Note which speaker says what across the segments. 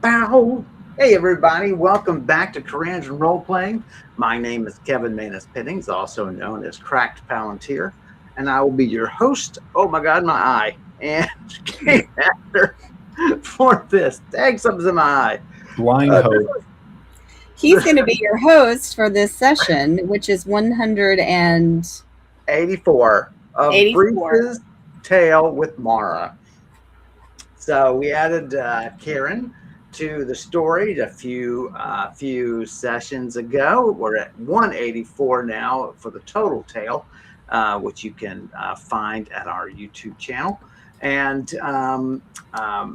Speaker 1: Bow. Hey everybody, welcome back to Karandrin Role Playing. My name is Kevin Manus Pittings, also known as Cracked Palantir, and I will be your host. Oh my god, my eye. And game master for this. Dang, something's in my eye.
Speaker 2: Blind hope.
Speaker 3: He's going to be your host for this session, which is
Speaker 1: 184 of
Speaker 3: 84.
Speaker 1: Brise's Tale with Mara. So we added Karen to the story a few sessions ago. We're at 184 now for the total tale, which you can find at our YouTube channel. And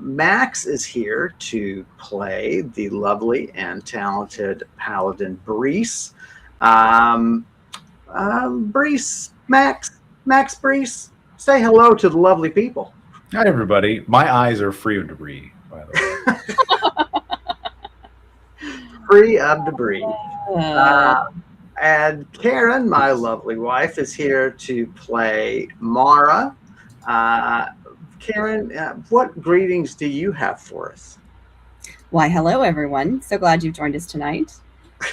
Speaker 1: Max is here to play the lovely and talented paladin Brise. Max Brise, say hello to the lovely people.
Speaker 2: Hi, everybody. My eyes are free of debris, by the way.
Speaker 1: Free of debris. And Karen, my lovely wife, is here to play Mara. Karen, what greetings do you have for us?
Speaker 3: Why, hello, everyone. So glad you've joined us tonight.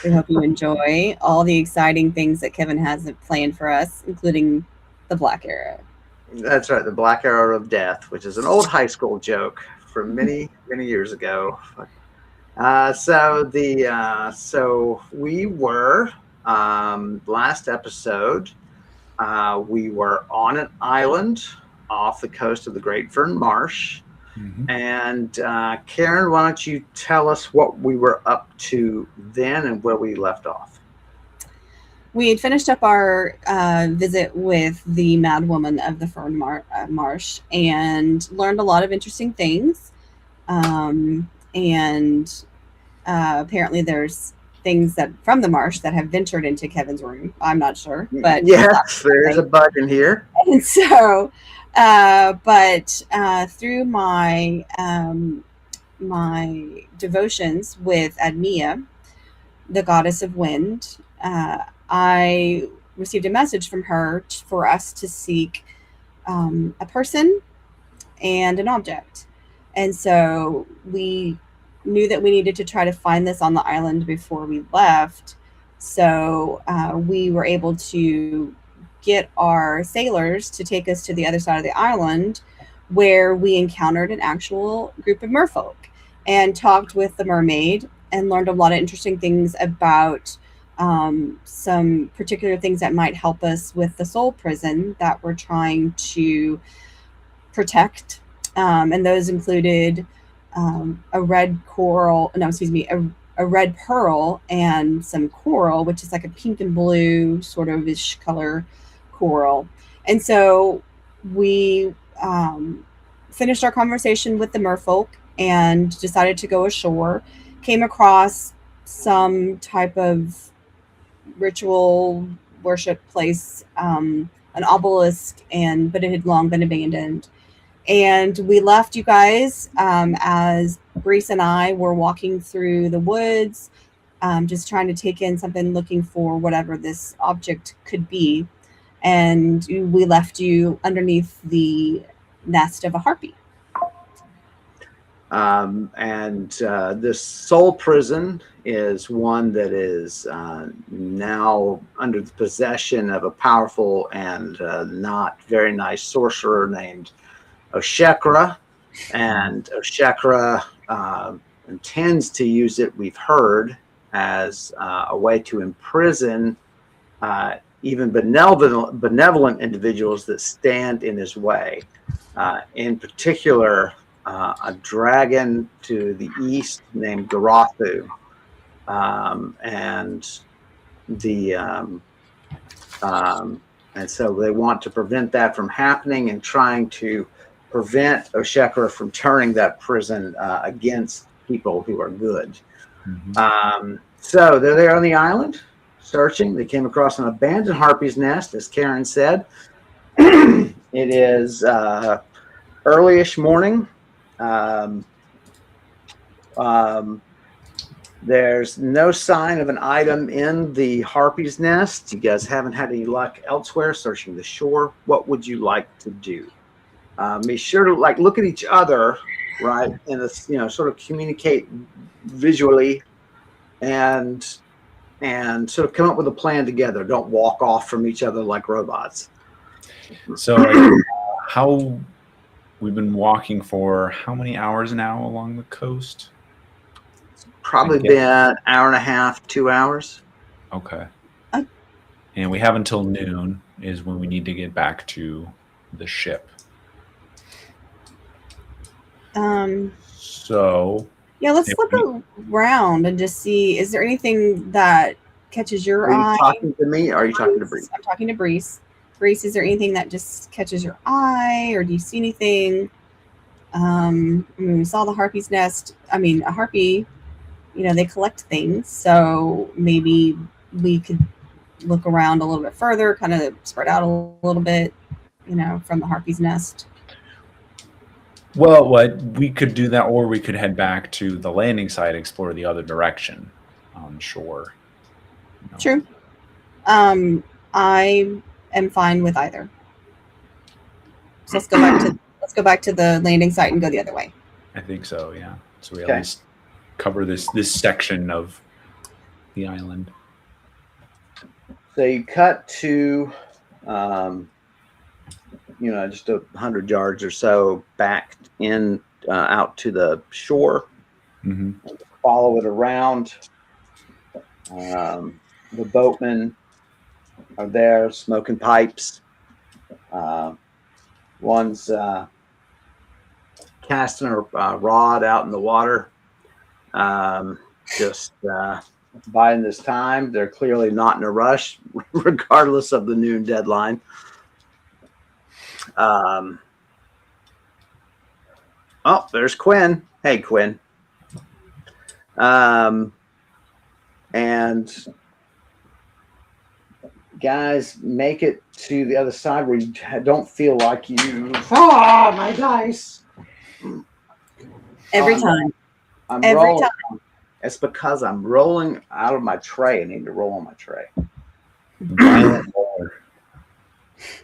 Speaker 3: We hope you enjoy all the exciting things that Kevin has planned for us, including the Black Arrow.
Speaker 1: That's right, the Black Arrow of Death, which is an old high school joke from many years ago. So we were last episode. We were on an island off the coast of the Great Fern Marsh. Mm-hmm. And Karen, why don't you tell us what we were up to then and where we left off?
Speaker 3: We had finished up our visit with the Mad Woman of the Fern Marsh and learned a lot of interesting things. Apparently there's things that from the marsh that have ventured into Kevin's room. I'm not sure, but
Speaker 1: yes, there's a bug in here.
Speaker 3: And so, through my my devotions with Admia, the goddess of wind, I received a message from her for us to seek a person and an object. And so we knew that we needed to try to find this on the island before we left. So we were able to get our sailors to take us to the other side of the island, where we encountered an actual group of merfolk and talked with the mermaid and learned a lot of interesting things about some particular things that might help us with the soul prison that we're trying to protect. And those included a red pearl and some coral, which is like a pink and blue sort of ish color coral. And so we finished our conversation with the merfolk and decided to go ashore, came across some type of ritual worship place, an obelisk, but it had long been abandoned. And we left you guys as Brise and I were walking through the woods, just trying to take in something, looking for whatever this object could be. And we left you underneath the nest of a harpy.
Speaker 1: This soul prison is one that is now under the possession of a powerful and not very nice sorcerer named Oshekra. And Oshekra intends to use it, we've heard, as a way to imprison even benevolent individuals that stand in his way. In particular, a dragon to the east named Garathu, and so they want to prevent that from happening and trying to prevent Oshekra from turning that prison against people who are good. Mm-hmm. So they're there on the island searching. They came across an abandoned harpy's nest, as Karen said. It is early-ish morning. There's no sign of an item in the harpy's nest. You guys haven't had any luck elsewhere searching the shore. What would you like to do? Be sure to look at each other right? And it's, sort of communicate visually and sort of come up with a plan together. Don't walk off from each other like robots.
Speaker 2: So how we've been walking for how many hours now along the coast?
Speaker 1: Probably been an hour and a half, 2 hours.
Speaker 2: Okay. And we have until noon is when we need to get back to the ship. So
Speaker 3: yeah, let's look around and just see, is there anything that catches your eye?
Speaker 1: Are you talking to me or are you talking to Brise?
Speaker 3: I'm talking to Brise. Brise, is there anything that just catches your eye, or do you see anything? We saw the harpy's nest. I mean, a harpy, they collect things, so maybe we could look around a little bit further, kind of spread out a little bit, from the harpy's nest.
Speaker 2: Well, we could do that, or we could head back to the landing site, explore the other direction on shore.
Speaker 3: True. I am fine with either. So let's go back to the landing site and go the other way.
Speaker 2: I think so, yeah. So we at least cover this section of the island.
Speaker 1: So you cut to, just 100 yards or so back in, out to the shore.
Speaker 2: Mm-hmm.
Speaker 1: Follow it around. The boatmen are there smoking pipes. One's casting a rod out in the water. Just biding this time. They're clearly not in a rush, regardless of the noon deadline. Oh, there's Quinn. Hey, Quinn. And guys, make it to the other side where you don't feel like you. Oh, my dice!
Speaker 3: Every time.
Speaker 1: Every time. It's because I'm rolling out of my tray. I need to roll on my tray.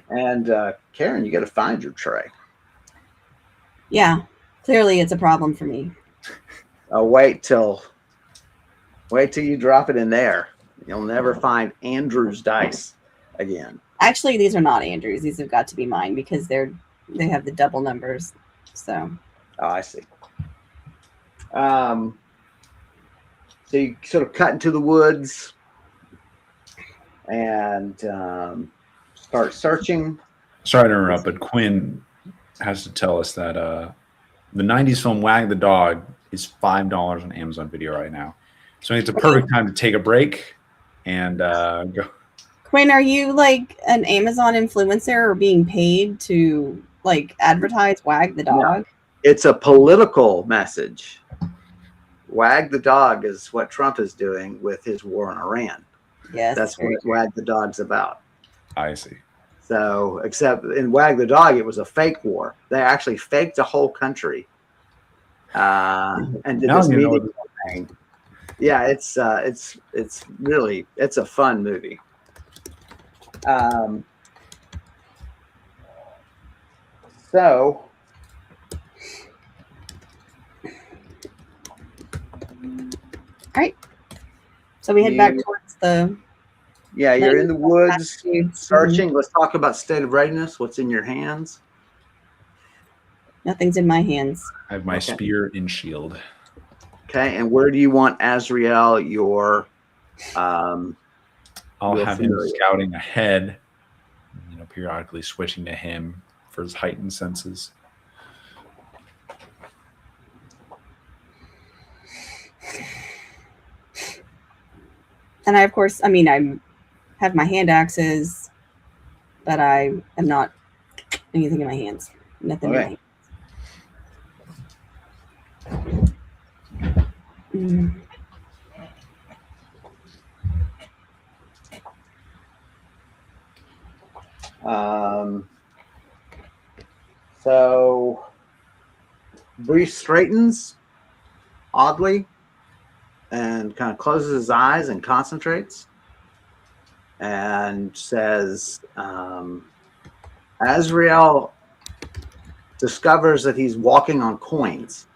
Speaker 1: And Karen, you got to find your tray.
Speaker 3: Yeah, clearly it's a problem for me.
Speaker 1: Wait till you drop it in there. You'll never find Andrew's dice again.
Speaker 3: Actually, these are not Andrew's. These have got to be mine because they have the double numbers. So.
Speaker 1: Oh, I see. So you sort of cut into the woods and start searching.
Speaker 2: Sorry to interrupt, but Quinn has to tell us that the 90s film Wag the Dog is $5 on Amazon Video right now. So it's a perfect time to take a break and go.
Speaker 3: Quinn, are you like an Amazon influencer or being paid to like advertise Wag the Dog?
Speaker 1: No, it's a political message. Wag the Dog is what Trump is doing with his war on Iran.
Speaker 3: Yes.
Speaker 1: That's what Wag the Dog's about.
Speaker 2: I see.
Speaker 1: So, except in Wag the Dog, it was a fake war. They actually faked the whole country and did this media thing. Yeah, it's really a fun movie. So.
Speaker 3: All right. So we head back towards the.
Speaker 1: Yeah, you're in the woods searching. Mm-hmm. Let's talk about state of readiness. What's in your hands?
Speaker 3: Nothing's in my hands.
Speaker 2: I have my spear and shield.
Speaker 1: Okay, and where do you want Azrael, your
Speaker 2: I'll have him scouting ahead, periodically switching to him for his heightened senses.
Speaker 3: And I, of course, I have my hand axes, but I am not anything in my hands. Nothing in my hands.
Speaker 1: So Brise straightens oddly and kind of closes his eyes and concentrates and says, Azrael, discovers that he's walking on coins.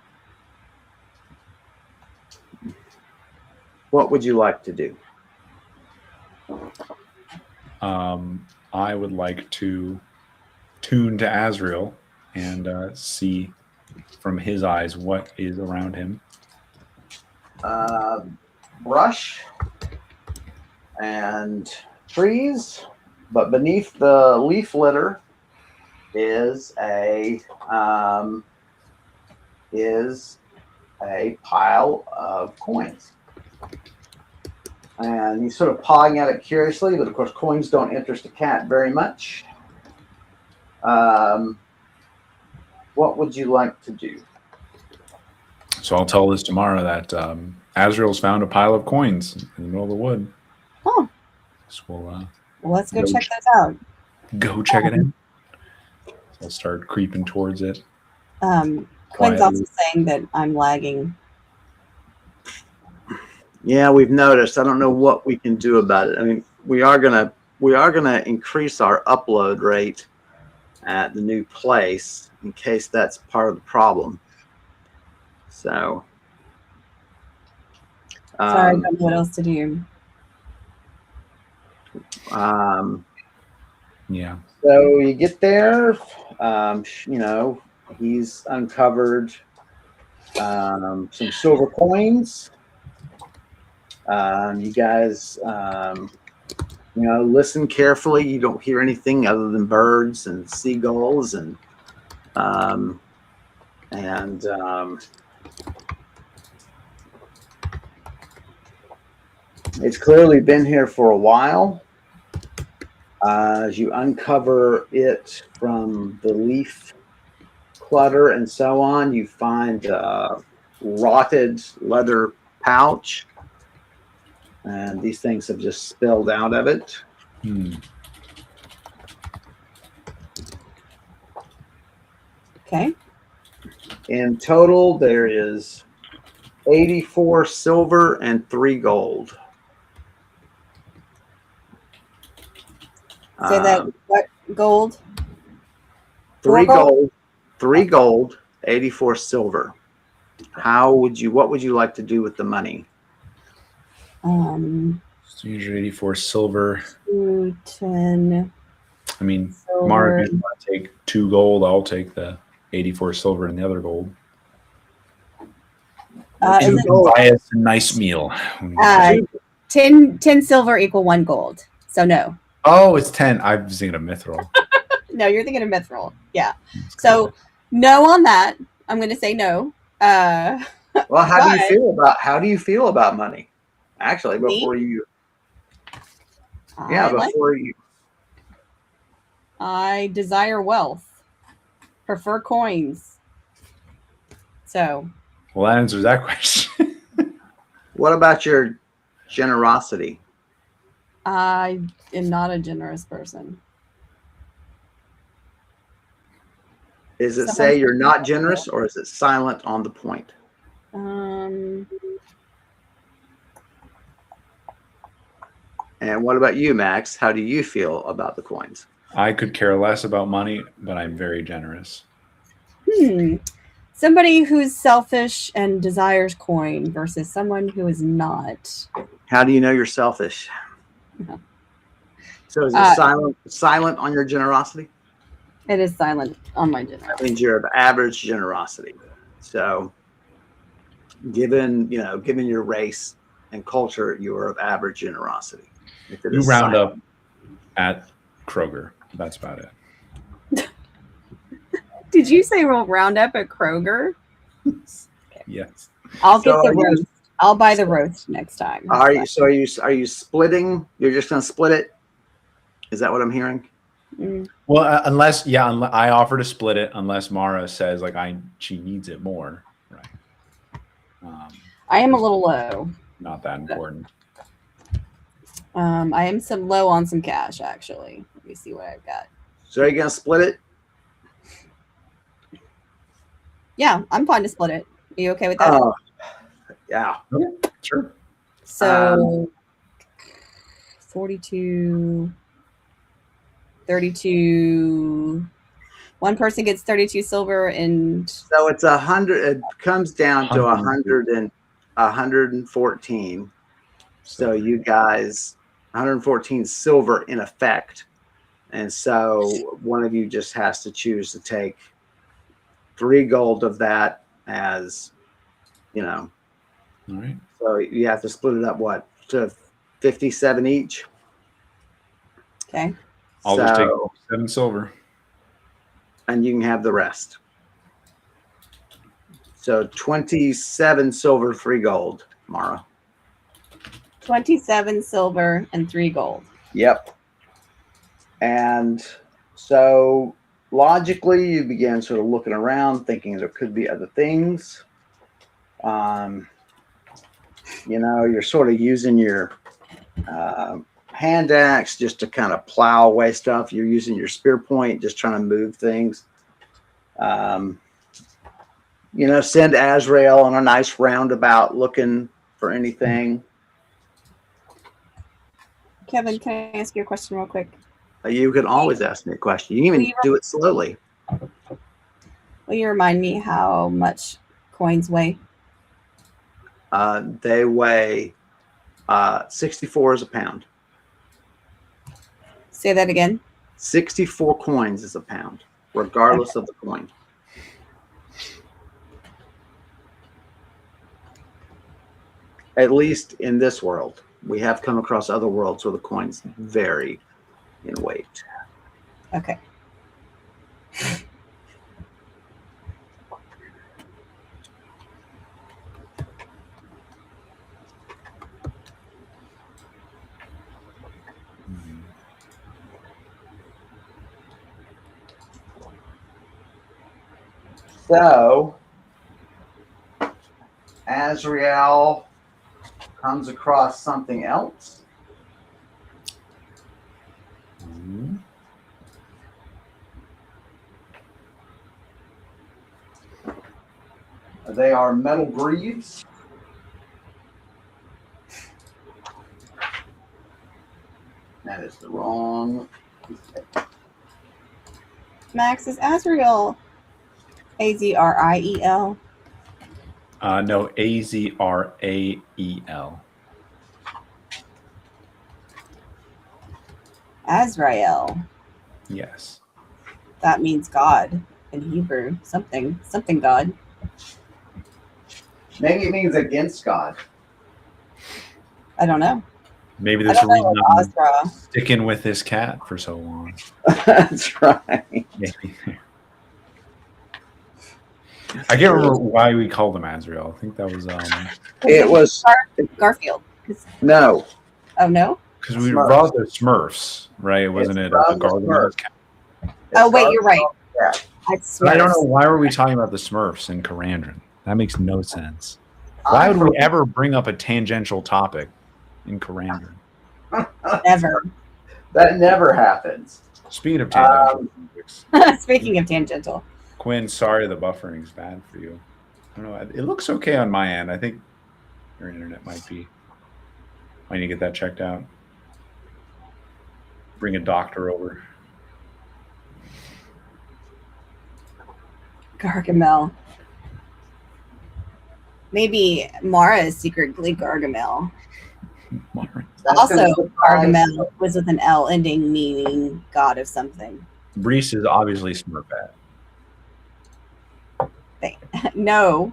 Speaker 1: What would you like to do?
Speaker 2: I would like to tune to Azrael and see from his eyes what is around him.
Speaker 1: Brush and trees, but beneath the leaf litter is a pile of coins. And he's sort of pawing at it curiously, but of course coins don't interest a cat very much. What would you like to do?
Speaker 2: So I'll tell Liz tomorrow that Azrael's found a pile of coins in the middle of the wood.
Speaker 3: Oh.
Speaker 2: So we'll
Speaker 3: Well, let's go check those out.
Speaker 2: go check it in. So I'll start creeping towards it.
Speaker 3: Quinn's
Speaker 2: Quietly.
Speaker 3: also saying that I'm lagging.
Speaker 1: Yeah, we've noticed. I don't know what we can do about it. I mean, we are gonna increase our upload rate at the new place in case that's part of the problem. So,
Speaker 3: Sorry, I don't know what else to do.
Speaker 2: Yeah.
Speaker 1: So you get there, he's uncovered some silver coins. You guys, listen carefully. You don't hear anything other than birds and seagulls and it's clearly been here for a while. As you uncover it from the leaf clutter and so on, you find a rotted leather pouch. And these things have just spilled out of it.
Speaker 3: Okay.
Speaker 1: In total, there is 84 silver and 3 gold.
Speaker 3: Say that what gold?
Speaker 1: 3
Speaker 3: gold?
Speaker 1: gold, 3 gold, 84 silver. What would you like to do with the money?
Speaker 2: So usually 84 silver.
Speaker 3: 10.
Speaker 2: I mean,
Speaker 3: Silver.
Speaker 2: Mara, if you want to take 2 gold, I'll take the 84 silver and the other gold.
Speaker 3: Is it,
Speaker 2: Buy us a nice meal.
Speaker 3: 10 silver equal 1 gold. So no.
Speaker 2: Oh, it's 10. I was thinking of mithril.
Speaker 3: No, you're thinking of mithril. Yeah. So no on that. I'm going to say no.
Speaker 1: Well, how do you feel about money? Actually, before you,
Speaker 3: I desire wealth. Prefer coins. So.
Speaker 2: Well, that answers that question.
Speaker 1: What about your generosity?
Speaker 3: I am not a generous person.
Speaker 1: Is it say you're not generous, or is it silent on the point? And what about you, Max? How do you feel about the coins?
Speaker 2: I could care less about money, but I'm very generous.
Speaker 3: Somebody who's selfish and desires coin versus someone who is not.
Speaker 1: How do you know you're selfish?
Speaker 3: No.
Speaker 1: So is it silent on your generosity?
Speaker 3: It is silent on my generosity.
Speaker 1: That means you're of average generosity. So given your race and culture, you are of average generosity.
Speaker 2: You round up at Kroger. That's about it.
Speaker 3: Did you say we'll round up at Kroger?
Speaker 2: Yes.
Speaker 3: I'll get the roast. I'll buy the roast next time.
Speaker 1: Are you splitting? You're just going to split it? Is that what I'm hearing?
Speaker 2: Well, unless I offer to split it, unless Mara says she needs it more, right?
Speaker 3: I am a little low.
Speaker 2: Not that important.
Speaker 3: I am low on some cash actually. Let me see what I've got.
Speaker 1: So are you going to split it?
Speaker 3: Yeah, I'm fine to split it. Are you okay with that?
Speaker 1: Yeah.
Speaker 2: Okay, sure.
Speaker 3: So 42, 32, One person gets 32 silver and
Speaker 1: So it's 100. It comes down to
Speaker 2: 100.
Speaker 1: 114. So you guys, 114 silver in effect. And so one of you just has to choose to take 3 gold of that as,
Speaker 2: All right.
Speaker 1: So you have to split it up, what, to 57 each?
Speaker 3: okay.
Speaker 2: I'll just take 7 silver.
Speaker 1: And you can have the rest. So 27 silver, 3 gold, Mara.
Speaker 3: 27 silver and 3 gold.
Speaker 1: Yep. And so logically, you begin sort of looking around, thinking there could be other things. You're sort of using your hand axe just to kind of plow away stuff. You're using your spear point, just trying to move things. Send Azrael on a nice roundabout looking for anything.
Speaker 3: Kevin, can I ask you a question real quick?
Speaker 1: You can always ask me a question. You can even do it slowly.
Speaker 3: Will you remind me how much coins weigh?
Speaker 1: They weigh 64 is a pound.
Speaker 3: Say that again.
Speaker 1: 64 coins is a pound, regardless of the coin. At least in this world. We have come across other worlds where the coins vary in weight.
Speaker 3: Okay.
Speaker 1: So, Azrael comes across something else. They are metal greaves. That is the wrong.
Speaker 3: Max, is Azrael Azriel?
Speaker 2: No, Azrael.
Speaker 3: Azrael.
Speaker 2: Yes.
Speaker 3: That means God in Hebrew. Something God.
Speaker 1: Maybe it means against God.
Speaker 3: I don't know.
Speaker 2: Maybe there's a reason I'm
Speaker 3: Azra.
Speaker 2: sticking with this cat for so long.
Speaker 1: That's right.
Speaker 2: Maybe. I can't remember why we called him Azrael. I think that was
Speaker 1: It was
Speaker 3: Garfield.
Speaker 1: no.
Speaker 3: Oh no.
Speaker 2: because we brought the Smurfs, right? Wasn't it a Gargoyle cat?
Speaker 3: Oh wait, you're right.
Speaker 1: Yeah.
Speaker 3: It's
Speaker 2: I don't know why were we talking about the Smurfs in Karandrin. That makes no sense. Why would we ever bring up a tangential topic in Karandrin?
Speaker 3: Never.
Speaker 1: That never happens.
Speaker 2: Speaking of tangential topics,
Speaker 3: Speaking of tangential.
Speaker 2: Quinn, sorry the buffering is bad for you. I don't know. It looks okay on my end. I think your internet might need to get that checked out. Bring a doctor over.
Speaker 3: Gargamel. Maybe Mara is secretly Gargamel. Also, Gargamel was with an L ending, meaning god of something.
Speaker 2: Brise is obviously Smurfette.
Speaker 3: No.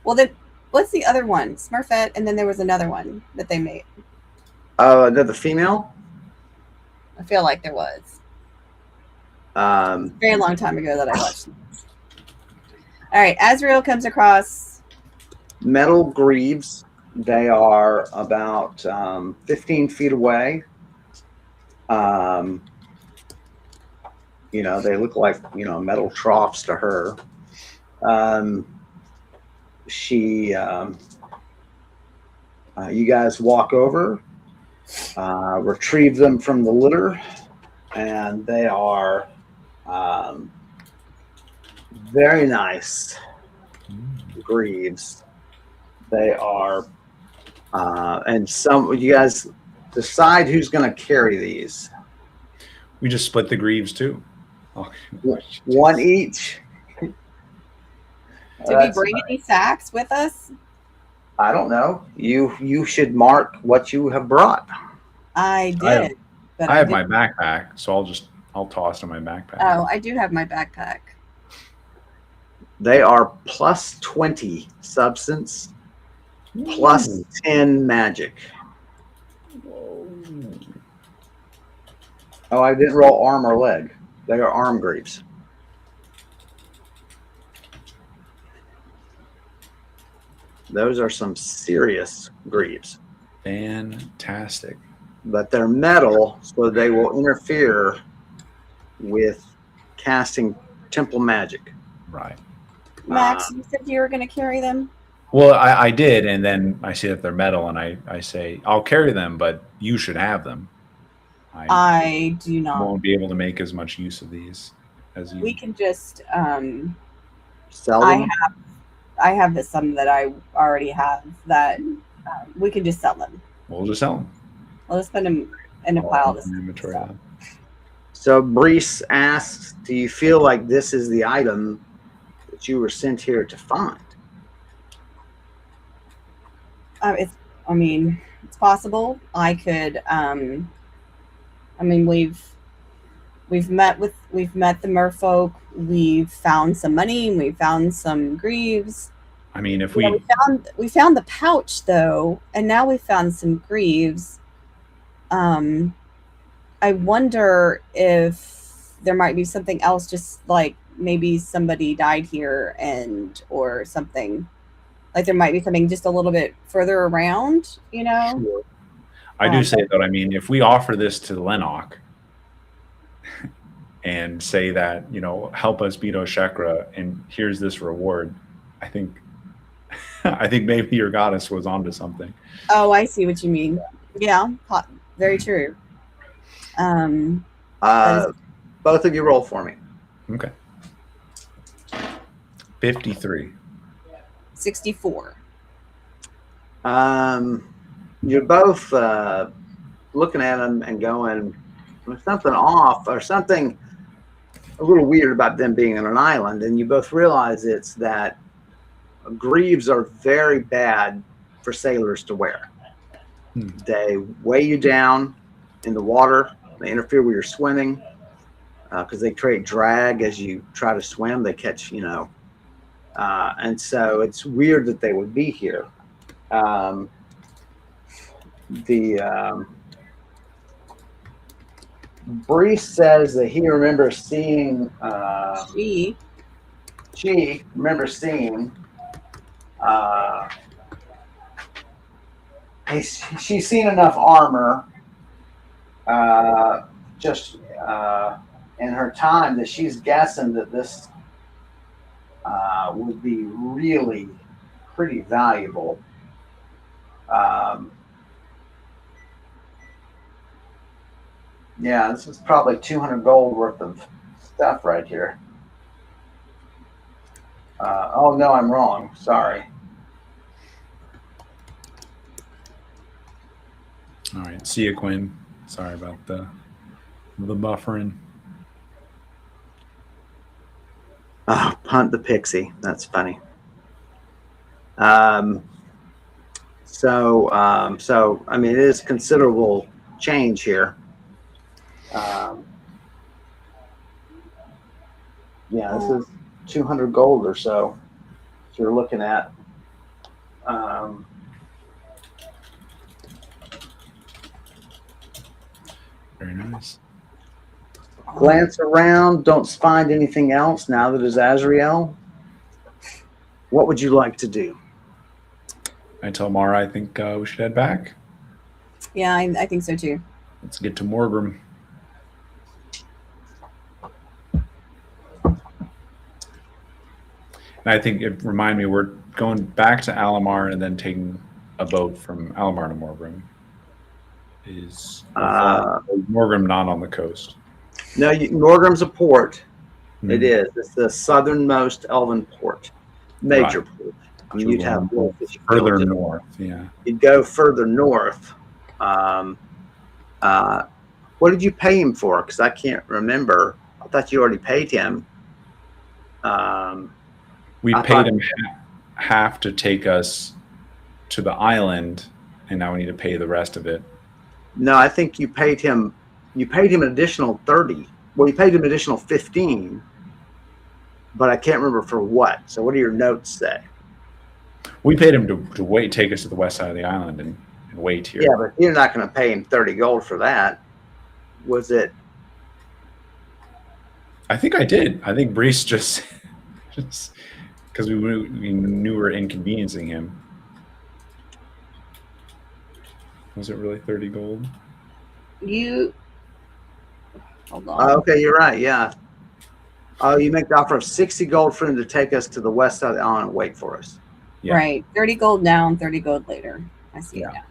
Speaker 3: Well, then, what's the other one? Smurfette, and then there was another one that they made.
Speaker 1: The female?
Speaker 3: I feel like there was. A very long time ago that I watched this. All right, Azrael comes across
Speaker 1: metal greaves. They are about 15 feet away. They look like, metal troughs to her. You guys walk over, retrieve them from the litter, and they are very nice greaves. They are, and you guys decide who's going to carry these.
Speaker 2: We just split the greaves too. Oh,
Speaker 1: One each.
Speaker 3: Did we
Speaker 1: That's
Speaker 3: bring any sacks with us?
Speaker 1: I don't know. You should mark what you have brought.
Speaker 3: I
Speaker 2: I have-
Speaker 3: did, but
Speaker 2: I have
Speaker 3: didn't.
Speaker 2: my backpack, so I'll toss in my backpack.
Speaker 3: Oh, I do have my backpack.
Speaker 1: They are plus 20 substance, plus 10 magic.
Speaker 2: Whoa.
Speaker 1: Oh, I didn't roll arm or leg. They are arm greaves. Those are some serious greaves.
Speaker 2: Fantastic.
Speaker 1: But they're metal, so they will interfere with casting temple magic.
Speaker 2: Right.
Speaker 3: Max, you said you were going to carry them?
Speaker 2: Well, I did, and then I see that they're metal, and I say, I'll carry them, but you should have them.
Speaker 3: I do not.
Speaker 2: Won't be able to make as much use of these as you.
Speaker 3: We can just
Speaker 1: Sell them.
Speaker 3: I have some that I already have that we can just sell them.
Speaker 2: We'll just sell them.
Speaker 3: I'll just put them in a pile.
Speaker 2: Inventory.
Speaker 1: So Brise asks, do you feel like this is the item that you were sent here to find?
Speaker 3: It's possible. I could. We've met the merfolk. We've found some money. We've found some greaves.
Speaker 2: I mean, if
Speaker 3: we found the pouch though, and now we found some greaves. I wonder if there might be something else, just like maybe somebody died here or something. Like there might be something just a little bit further around,
Speaker 2: Sure. I do say that, if we offer this to Lennox and say that, help us beat Oshekra and here's this reward, I think maybe your goddess was onto something.
Speaker 3: Oh, I see what you mean. Yeah, very true.
Speaker 1: Both of you roll for me.
Speaker 2: Okay. 53.
Speaker 3: 64.
Speaker 1: You're both looking at them and going, there's something off or something a little weird about them being on an island. And you both realize it's that greaves are very bad for sailors to wear. They weigh you down in the water. They interfere with your swimming because they create drag as you try to swim. They catch, and so it's weird that they would be here. Brise says that he remembers seeing. She remembers seeing. She's seen enough armor, in her time that she's guessing that this would be really pretty valuable. Yeah, this is probably 200 gold worth of stuff right here. Oh no, I'm wrong. Sorry.
Speaker 2: All right, see you, Quinn. Sorry about the buffering.
Speaker 1: Oh, punt the pixie. That's funny. So it is considerable change here. Yeah, this is 200 gold or so. So you're looking at.
Speaker 2: Very nice.
Speaker 1: Glance around. Don't find anything else now that it's Azrael. What would you like to do?
Speaker 2: I tell Mara I think we should head back.
Speaker 3: Yeah, I think so too.
Speaker 2: Let's get to Morgrim. And I think it reminded me we're going back to Alamar and then taking a boat from Alamar to Morgrim. Is Morgrim not on the coast?
Speaker 1: No, Morgrim's a port. Mm-hmm. It is. It's the southernmost elven port, major port. I mean, you'd have
Speaker 2: further north. Yeah,
Speaker 1: you'd go further north. What did you pay him for? Because I can't remember I thought you already paid him.
Speaker 2: We
Speaker 1: I
Speaker 2: paid
Speaker 1: thought-
Speaker 2: him half to take us to the island, and now we need to pay the rest of it.
Speaker 1: No, I think you paid him. You paid him an additional 30. Well, you paid him an additional 15, but I can't remember for what. So, what do your notes say?
Speaker 2: We paid him to wait, take us to the west side of the island, and wait here.
Speaker 1: Yeah, but you're not going to pay him 30 gold for that. Was it?
Speaker 2: I think I did. I think Brise just because we knew we were inconveniencing him. Was it really 30 gold?
Speaker 3: Hold on.
Speaker 1: Okay, you're right. Yeah. Oh, you make the offer of 60 gold for him to take us to the west side of the island and wait for us.
Speaker 2: Yeah.
Speaker 3: Right. 30 gold now and 30 gold later. I see it now.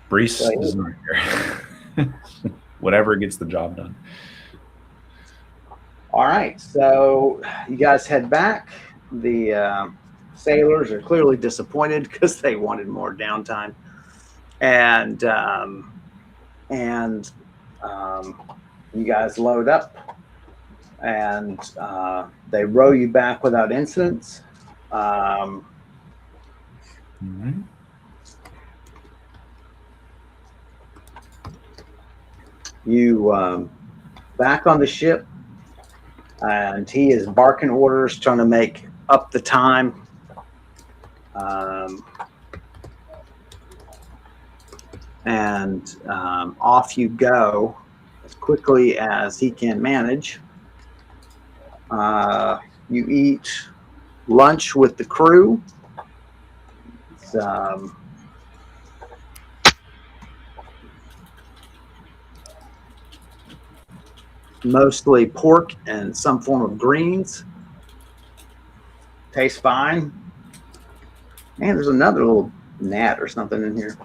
Speaker 2: Brise does not care. Whatever gets the job done.
Speaker 1: All right. So you guys head back. The sailors are clearly disappointed because they wanted more downtime. And you guys load up, and they row you back without incidents.
Speaker 2: Mm-hmm.
Speaker 1: You back on the ship, and he is barking orders, trying to make up the time. And off you go as quickly as he can manage. You eat lunch with the crew. It's, mostly pork and some form of greens. Tastes fine. Man, there's another little gnat or something in here.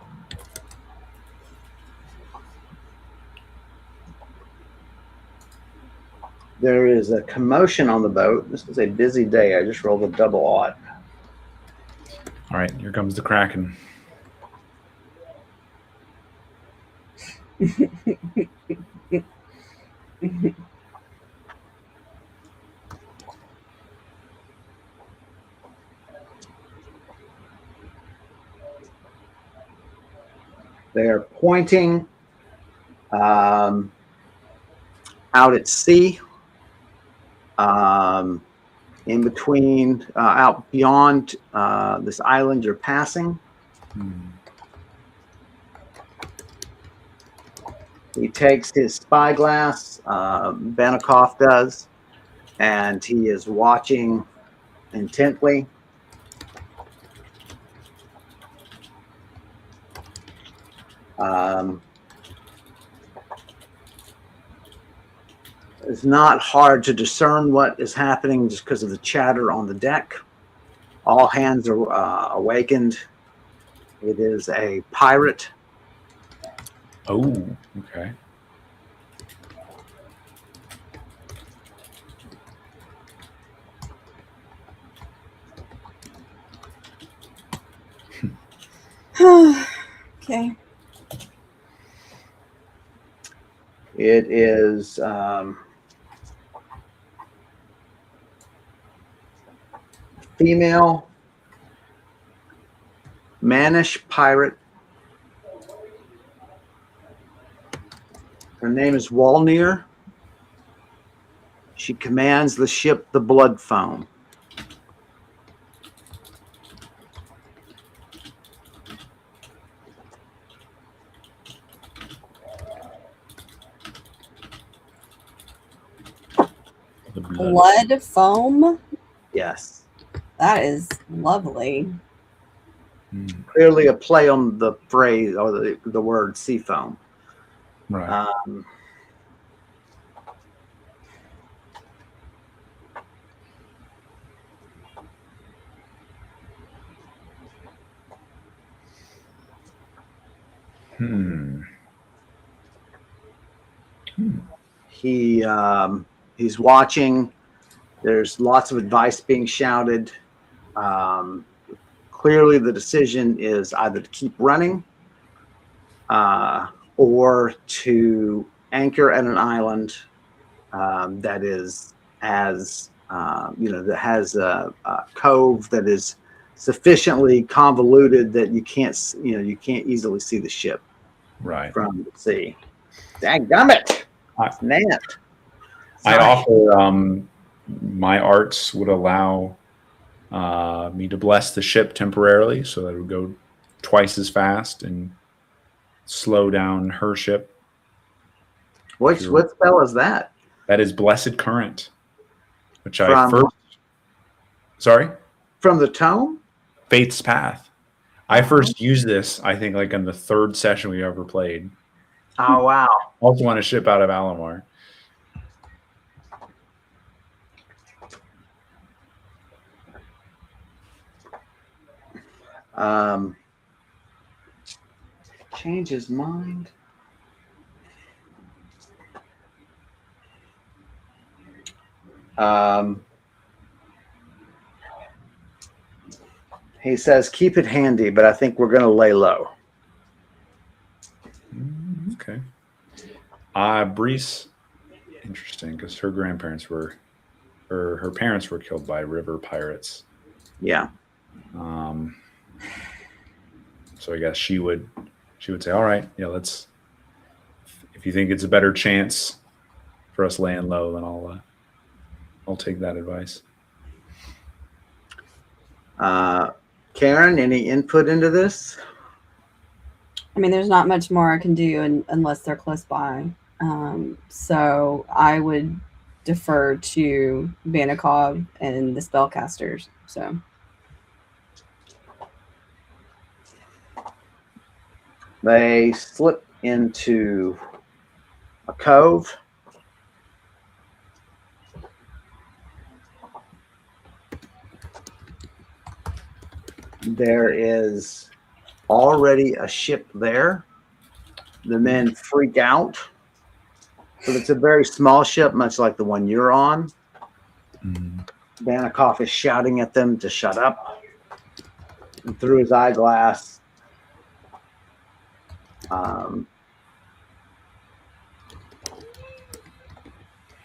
Speaker 1: There is a commotion on the boat. This is a busy day. I just rolled a double odd.
Speaker 2: All right, here comes the Kraken.
Speaker 1: They are pointing out at sea, in between, out beyond this island you're passing. He takes his spyglass, Benikoff does, and he is watching intently. It's not hard to discern what is happening just because of the chatter on the deck. All hands are awakened. It is a pirate.
Speaker 2: Oh, okay.
Speaker 3: Okay.
Speaker 1: It is female mannish pirate. Her name is Walnir. She commands the ship the Blood Foam.
Speaker 2: The
Speaker 3: Blood foam.
Speaker 1: Yes.
Speaker 3: That is lovely.
Speaker 1: Clearly a play on the phrase or the word sea foam.
Speaker 2: Right.
Speaker 1: He's watching. There's lots of advice being shouted. Clearly the decision is either to keep running or to anchor at an island that is that has a cove that is sufficiently convoluted that you can't easily see the ship
Speaker 2: Right.
Speaker 1: from the sea. Dadgummit! It's Nant.
Speaker 2: I
Speaker 1: Sorry.
Speaker 2: offer my arts would allow me to bless the ship temporarily, so that it would go twice as fast and slow down her ship.
Speaker 1: What spell is that?
Speaker 2: That is Blessed Current, which
Speaker 1: From from the tome?
Speaker 2: Faith's Path. I first used this, I think, like in the third session we ever played.
Speaker 1: Oh wow!
Speaker 2: Also on a ship out of Alamar.
Speaker 1: Change his mind. He says, keep it handy, but I think we're going to lay low.
Speaker 2: Okay. Brise, interesting, because her grandparents were, or her parents were killed by river pirates.
Speaker 1: Yeah.
Speaker 2: So I guess she would say, all right, yeah, let's, if you think it's a better chance for us laying low, then I'll take that advice.
Speaker 1: Karen, any input into this?
Speaker 3: I mean, there's not much more I can do unless they're close by. So I would defer to Vanakov and the spellcasters. So
Speaker 1: they slip into a cove. There is already a ship there. The men freak out. But it's a very small ship, much like the one you're on. Vanakov is shouting at them to shut up. And through his eyeglass,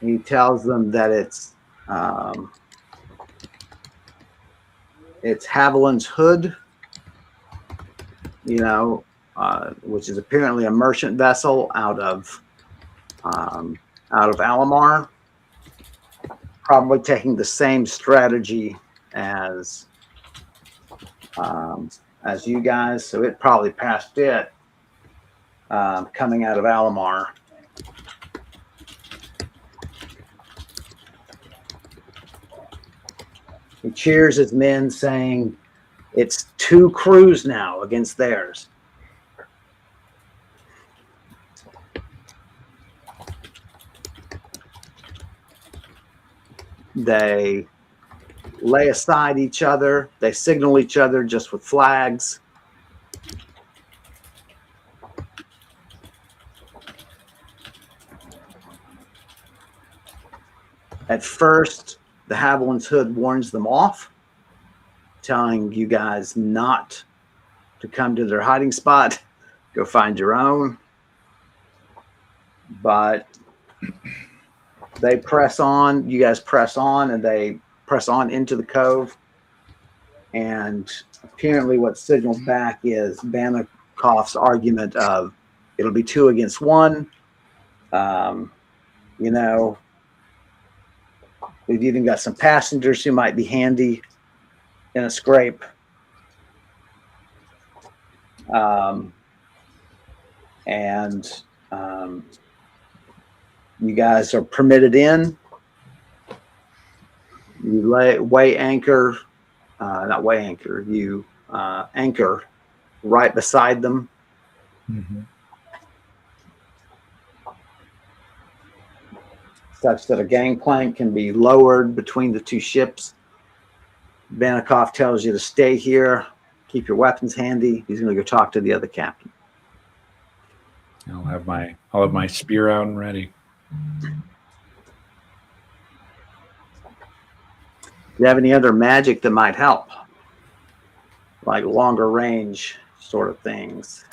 Speaker 1: he tells them that it's Haviland's Hood, which is apparently a merchant vessel out of Alamar, probably taking the same strategy as you guys. So it probably passed it coming out of Alamar. He cheers his men, saying, "It's 2 crews now against theirs." They lay aside each other. They signal each other just with flags. At first, the Haviland's Hood warns them off, telling you guys not to come to their hiding spot. Go find your own. But they press on. You guys press on, and they press on into the cove. And apparently what signals back is Banakov's argument of it'll be 2 against 1. We've even got some passengers who might be handy in a scrape. You guys are permitted in. You weigh anchor, not weigh anchor. You anchor right beside them. Such that a gangplank can be lowered between the 2 ships. Vanakov tells you to stay here, keep your weapons handy. He's going to go talk to the other captain.
Speaker 2: I'll have my spear out and ready.
Speaker 1: Do you have any other magic that might help? Like longer range sort of things?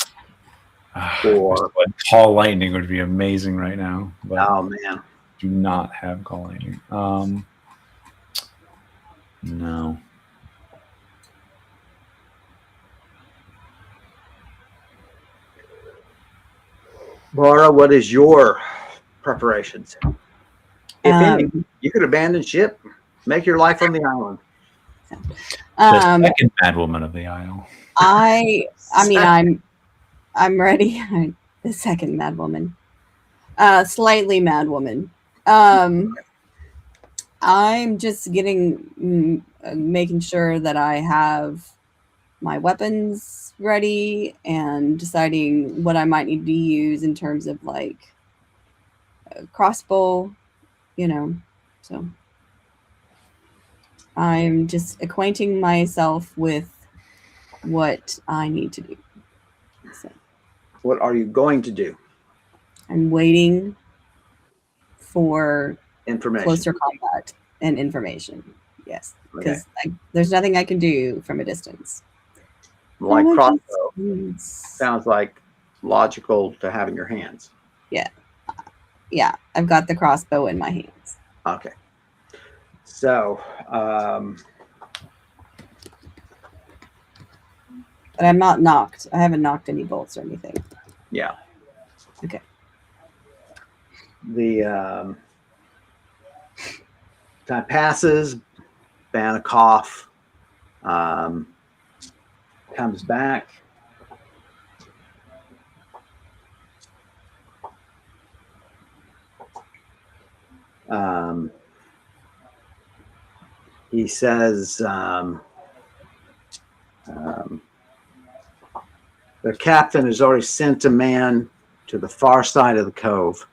Speaker 1: Or
Speaker 2: call lightning would be amazing right now, but
Speaker 1: oh man,
Speaker 2: do not have call lightning. No.
Speaker 1: Laura, what is your preparations? If any, you could abandon ship, make your life on the island.
Speaker 2: The second mad woman of the Isle.
Speaker 3: I mean, I'm ready. The second mad woman, slightly mad woman. I'm just making sure that I have my weapons ready and deciding what I might need to use in terms of like a crossbow, so I'm just acquainting myself with what I need to do. So
Speaker 1: what are you going to do?
Speaker 3: I'm waiting for
Speaker 1: information,
Speaker 3: closer combat and information. Yes, because there's nothing I can do from a distance.
Speaker 1: Like crossbow sounds like logical to have in your hands.
Speaker 3: Yeah, I've got the crossbow in my hands.
Speaker 1: Okay. So,
Speaker 3: but I'm not knocked. I haven't knocked any bolts or anything.
Speaker 1: Yeah.
Speaker 3: Okay.
Speaker 1: The time passes. Banikoff comes back. He says the captain has already sent a man to the far side of the cove,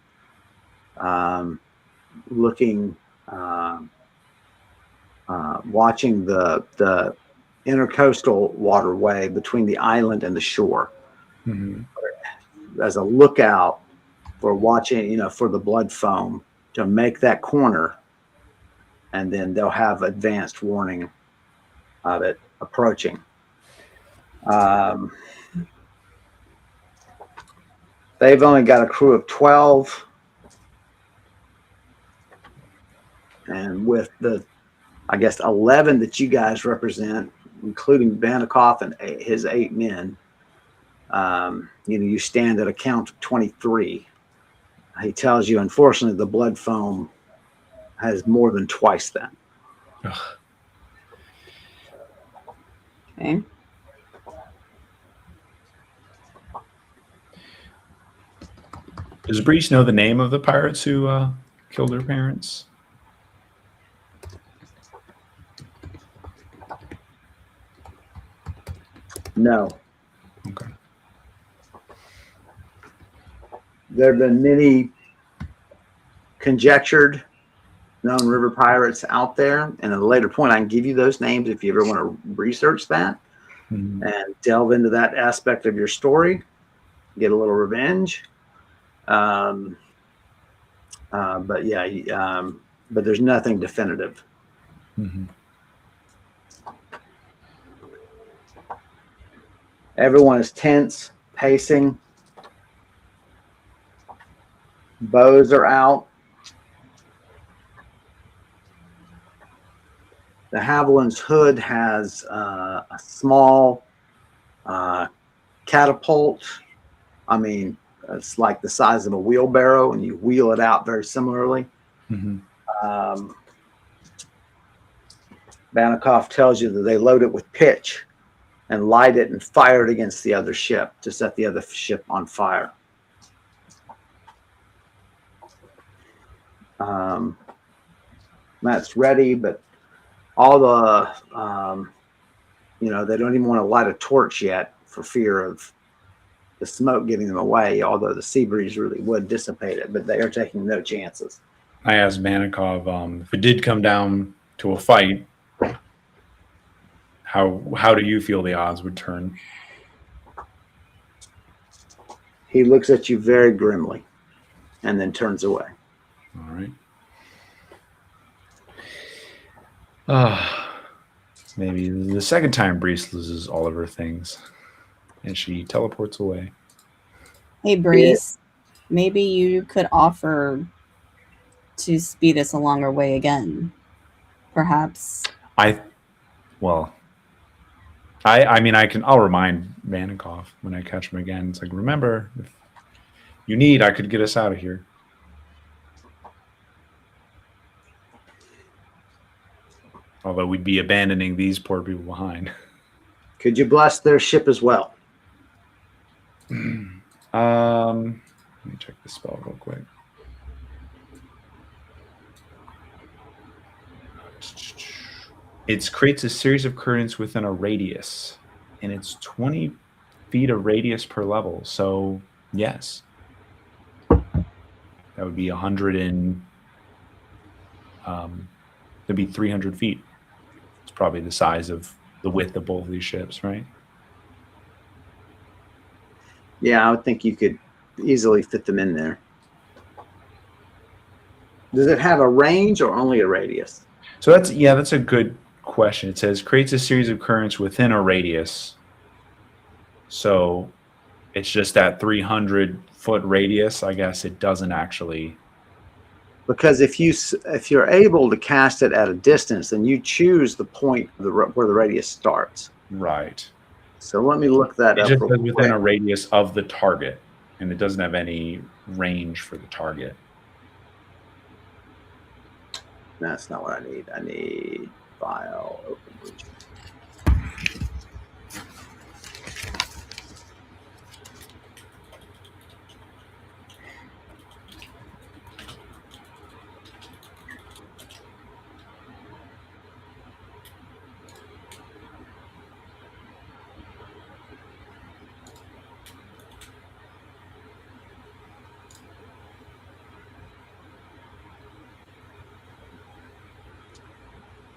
Speaker 1: looking, watching the intercoastal waterway between the island and the shore, as a lookout for watching, for the blood foam to make that corner, and then they'll have advanced warning of it approaching. They've only got a crew of 12, and with the, I guess, 11 that you guys represent, including Banikoff and his 8 men, you stand at a count of 23. He tells you, unfortunately, the blood foam has more than twice that.
Speaker 3: Okay.
Speaker 2: Does Brise know the name of the pirates who killed her parents?
Speaker 1: No.
Speaker 2: Okay.
Speaker 1: There have been many conjectured known river pirates out there, and at a later point I can give you those names if you ever want to research that and delve into that aspect of your story, get a little revenge. But yeah, but there's nothing definitive. Everyone is tense, pacing. Bows are out. The Haviland's hood has a small catapult. I mean, it's like the size of a wheelbarrow, and you wheel it out very similarly. Banikoff tells you that they load it with pitch and light it and fire it against the other ship to set the other ship on fire. That's ready, but all the, they don't even want to light a torch yet for fear of the smoke getting them away, although the sea breeze really would dissipate it, but they are taking no chances.
Speaker 2: I asked Banikoff, if it did come down to a fight, how do you feel the odds would turn?
Speaker 1: He looks at you very grimly and then turns away.
Speaker 2: All right. Maybe the second time Brise loses all of her things and she teleports away.
Speaker 3: Hey, Brise, maybe you could offer to speed us along our way again, perhaps.
Speaker 2: I mean, I'll remind Vanikoff when I catch him again. It's like, remember, if you need, I could get us out of here. Although we'd be abandoning these poor people behind.
Speaker 1: Could you bless their ship as well?
Speaker 2: Let me check the spell real quick. It creates a series of currents within a radius, and it's 20 feet of radius per level. So yes, that would be 100 and that'd be 300 feet. It's probably the size of the width of both of these ships, right?
Speaker 1: Yeah, I would think you could easily fit them in there. Does it have a range or only a radius?
Speaker 2: So that's a good question. It says creates a series of currents within a radius. So it's just that 300-foot radius. I guess it doesn't actually.
Speaker 1: Because if you're able to cast it at a distance, then you choose the point where the radius starts.
Speaker 2: Right.
Speaker 1: So let me look that up.
Speaker 2: It just says within a radius of the target, and it doesn't have any range for the target.
Speaker 1: That's not what I need. I need file open region.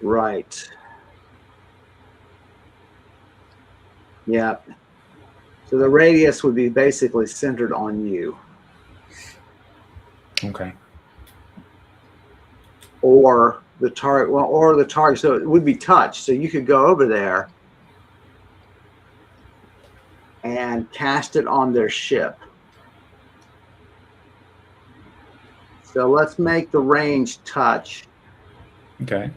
Speaker 1: Right. Yeah. So the radius would be basically centered on you.
Speaker 2: Okay.
Speaker 1: Or the target. Well, or the target. So it would be touched. So you could go over there and cast it on their ship. So let's make the range touch.
Speaker 2: Okay.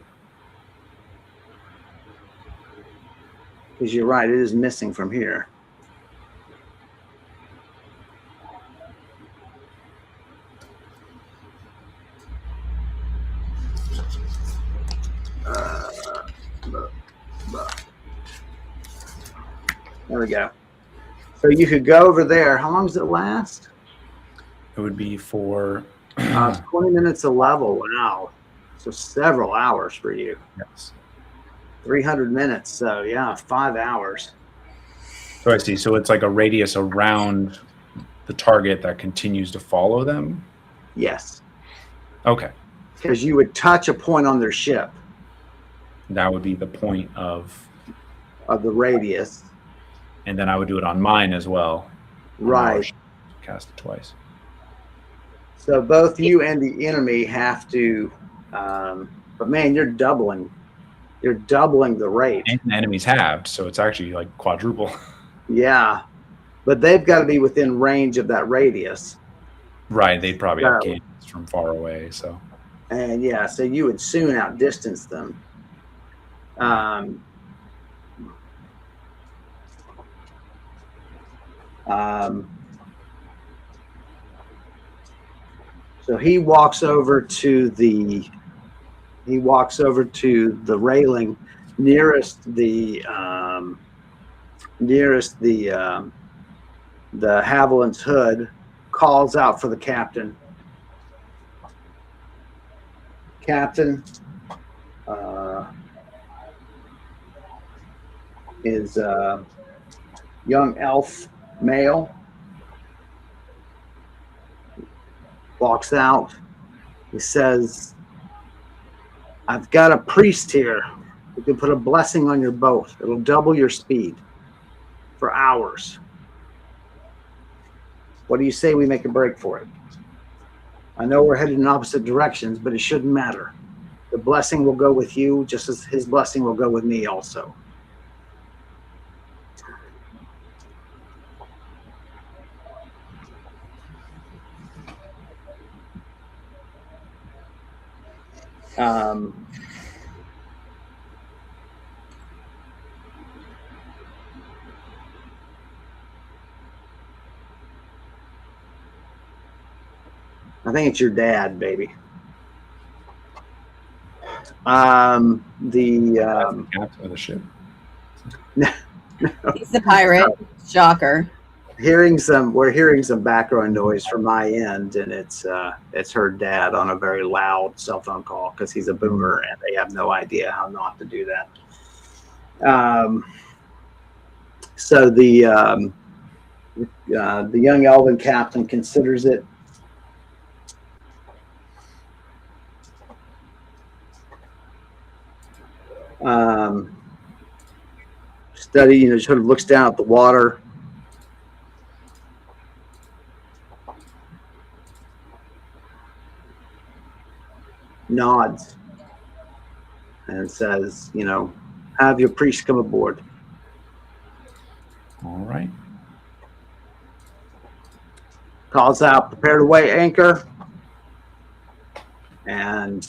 Speaker 1: Because you're right, it is missing from here. There we go. So you could go over there. How long does it last?
Speaker 2: It would be for
Speaker 1: 20 minutes a level. Wow. So several hours for you.
Speaker 2: Yes.
Speaker 1: 300 minutes. So yeah, 5 hours.
Speaker 2: So I see. So it's like a radius around the target that continues to follow them?
Speaker 1: Yes.
Speaker 2: Okay.
Speaker 1: Because you would touch a point on their ship.
Speaker 2: That would be the point of
Speaker 1: the radius.
Speaker 2: And then I would do it on mine as well.
Speaker 1: Right.
Speaker 2: Cast it twice.
Speaker 1: So both you and the enemy have to, but man, you're doubling the rate.
Speaker 2: And the enemies have, so it's actually like quadruple.
Speaker 1: Yeah, but they've got to be within range of that radius.
Speaker 2: Right, they'd probably have cannons from far away. So.
Speaker 1: And yeah, so you would soon outdistance them. So he walks over to the railing nearest the Haviland's hood, calls out for the captain. Captain is young elf male. Walks out. He says, I've got a priest here who can put a blessing on your boat. It'll double your speed for hours. What do you say we make a break for it? I know we're headed in opposite directions, but it shouldn't matter. The blessing will go with you, just as his blessing will go with me also. Um, I think it's your dad, baby. The
Speaker 2: Captain of the ship.
Speaker 3: He's the pirate. Shocker.
Speaker 1: we're hearing some background noise from my end, and it's her dad on a very loud cell phone call because he's a boomer and they have no idea how not to do that. So the young elven captain considers it. Study, sort of looks down at the water. Nods and says, have your priest come aboard.
Speaker 2: All right.
Speaker 1: Calls out, prepare to weigh anchor. And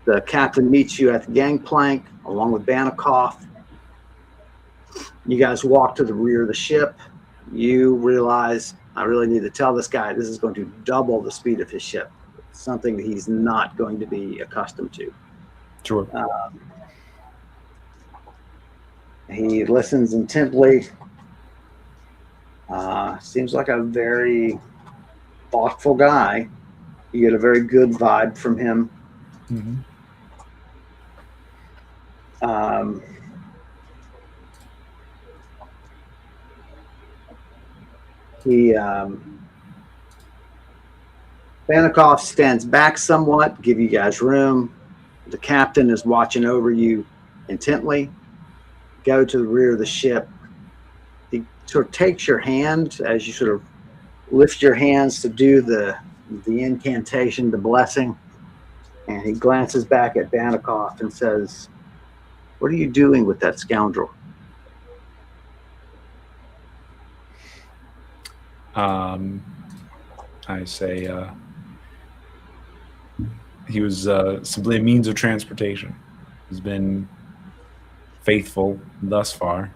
Speaker 1: the captain meets you at the gangplank along with Banikoff. You guys walk to the rear of the ship. You realize, I really need to tell this guy this is going to double the speed of his ship. Something that he's not going to be accustomed to.
Speaker 2: Sure.
Speaker 1: He listens intently. Seems like a very thoughtful guy. You get a very good vibe from him.
Speaker 2: Mm-hmm.
Speaker 1: Banikoff stands back somewhat, give you guys room. The captain is watching over you intently. Go to the rear of the ship. He sort of takes your hand as you sort of lift your hands to do the incantation, the blessing, and he glances back at Banikoff and says, "What are you doing with that scoundrel?"
Speaker 2: I say he was simply a means of transportation. He's been faithful thus far.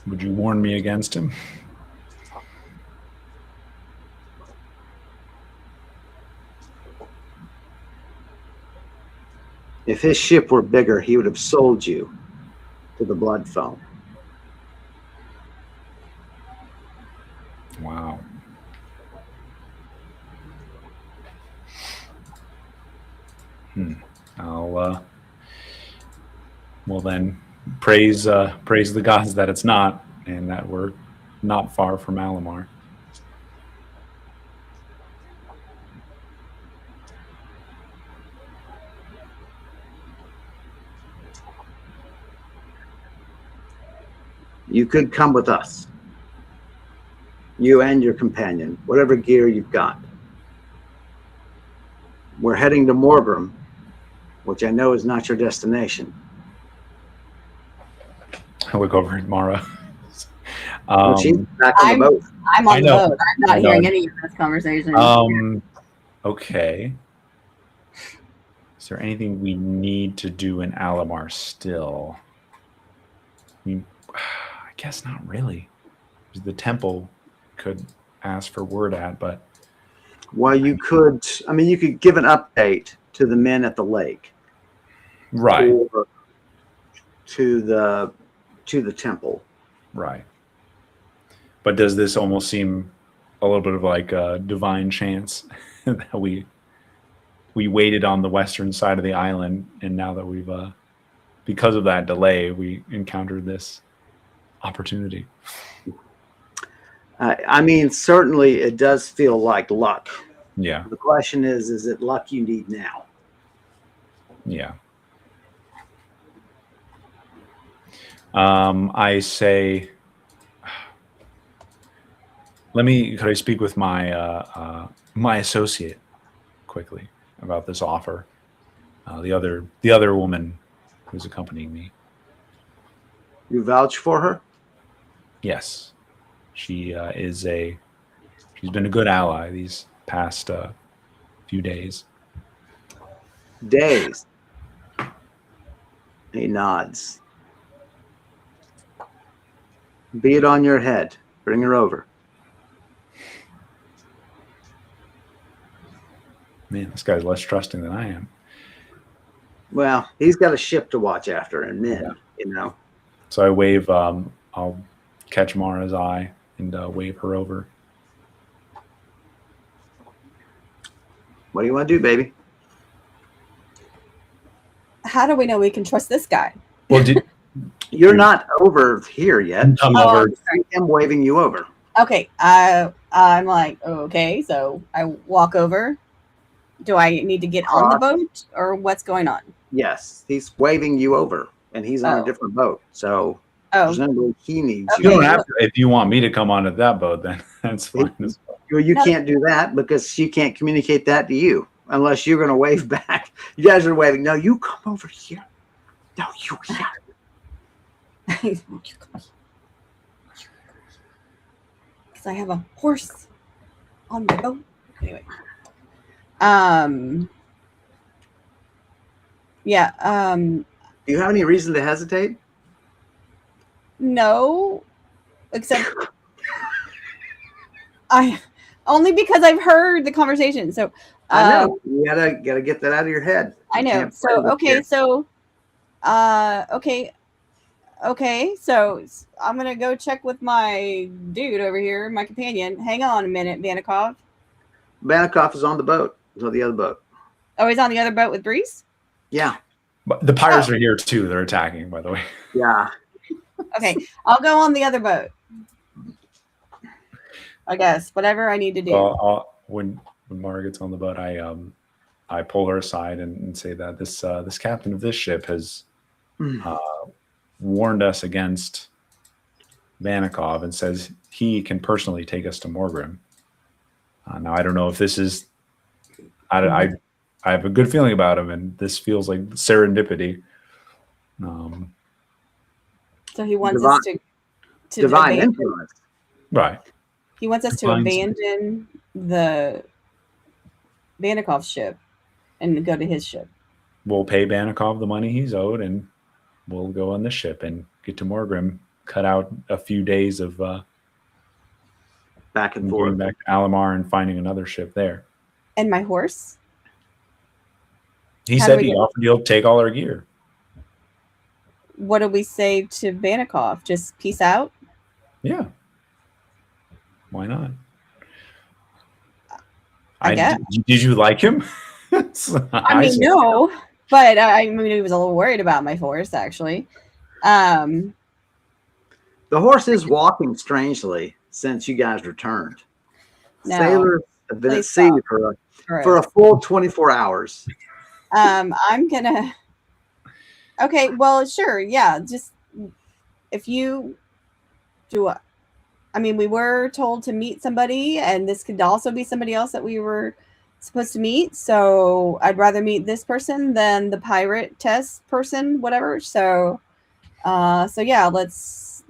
Speaker 2: Would you warn me against him?
Speaker 1: If his ship were bigger, he would have sold you to the Blood Foam.
Speaker 2: Wow. I'll well then praise the gods that it's not, and that we're not far from Alamar.
Speaker 1: You could come with us. You and your companion, whatever gear you've got. We're heading to Morgrim, which I know is not your destination.
Speaker 2: I look over at Mara.
Speaker 1: She's back on the boat.
Speaker 3: I'm on the boat. I'm not hearing any of this conversation.
Speaker 2: Okay. Is there anything we need to do in Alamar still? I guess not really. The temple could ask for word at, but
Speaker 1: well, you could give an update to the men at the lake,
Speaker 2: right?
Speaker 1: Or to the temple,
Speaker 2: right? But does this almost seem a little bit of like a divine chance that we waited on the western side of the island, and now that we've because of that delay, we encountered this opportunity?
Speaker 1: Certainly it does feel like luck.
Speaker 2: Yeah.
Speaker 1: The question is it luck you need now?
Speaker 2: Yeah. I say, could I speak with my my associate quickly about this offer? The other woman who's accompanying me.
Speaker 1: You vouch for her?
Speaker 2: Yes. She she's been a good ally these past few days.
Speaker 1: Days. He nods. Be it on your head. Bring her over.
Speaker 2: Man, this guy's less trusting than I am.
Speaker 1: Well, he's got a ship to watch after, and men,
Speaker 2: So I wave. I'll catch Mara's eye and wave her over.
Speaker 1: What do you want to do, baby?
Speaker 3: How do we know we can trust this guy?
Speaker 2: Well,
Speaker 1: you're not over here yet.
Speaker 2: Come over.
Speaker 1: I'm waving you over.
Speaker 3: Okay. I'm like, okay. So I walk over. Do I need to get on the boat, or what's going on?
Speaker 1: Yes, he's waving you over, and he's on a different boat. So presumably he needs
Speaker 2: you. You don't have to. If you want me to come onto that boat, then that's fine.
Speaker 1: You can't do that because she can't communicate that to you unless you're going to wave back. You guys are waving. No, you come over here. No, you here.
Speaker 3: Because I have a horse on my boat. Anyway. Yeah.
Speaker 1: Do you have any reason to hesitate?
Speaker 3: No, except only because I've heard the conversation. So
Speaker 1: I know you gotta get that out of your head.
Speaker 3: I know. So okay. So okay. So I'm gonna go check with my dude over here, my companion. Hang on a minute, Vanikoff.
Speaker 1: Vanikoff is on the boat. He's on the other boat.
Speaker 3: Oh, he's on the other boat with Brise?
Speaker 1: Yeah.
Speaker 2: But the pirates are here too. They're attacking, by the way.
Speaker 1: Yeah.
Speaker 3: Okay, I'll go on the other boat. I guess whatever I need to do.
Speaker 2: Well, when Mara gets on the boat, I pull her aside and say that this captain of this ship has warned us against Vanikoff and says he can personally take us to Morgrim. Now I don't know if this is. I have a good feeling about him, and this feels like serendipity.
Speaker 3: So he wants us to
Speaker 1: divine influence,
Speaker 2: right?
Speaker 3: He wants us to abandon the Vanikoff ship and go to his ship.
Speaker 2: We'll pay Vanikoff the money he's owed, and we'll go on the ship and get to Morgrim. Cut out a few days of
Speaker 1: back and forth,
Speaker 2: back to Alamar and finding another ship there.
Speaker 3: And my horse?
Speaker 2: He said he offered he'll take all our gear.
Speaker 3: What do we say to Vanikoff? Just peace out?
Speaker 2: Yeah. Why not?
Speaker 3: I guess.
Speaker 2: Did you like him?
Speaker 3: I mean, no. But I mean, he was a little worried about my horse, actually.
Speaker 1: The horse is walking strangely since you guys returned. No, sailors have been at sea for a full 24 hours.
Speaker 3: I'm gonna. Okay, well, sure, yeah. Just if you do, I mean, we were told to meet somebody, and this could also be somebody else that we were supposed to meet. So I'd rather meet this person than the pirate test person, whatever. So yeah, let's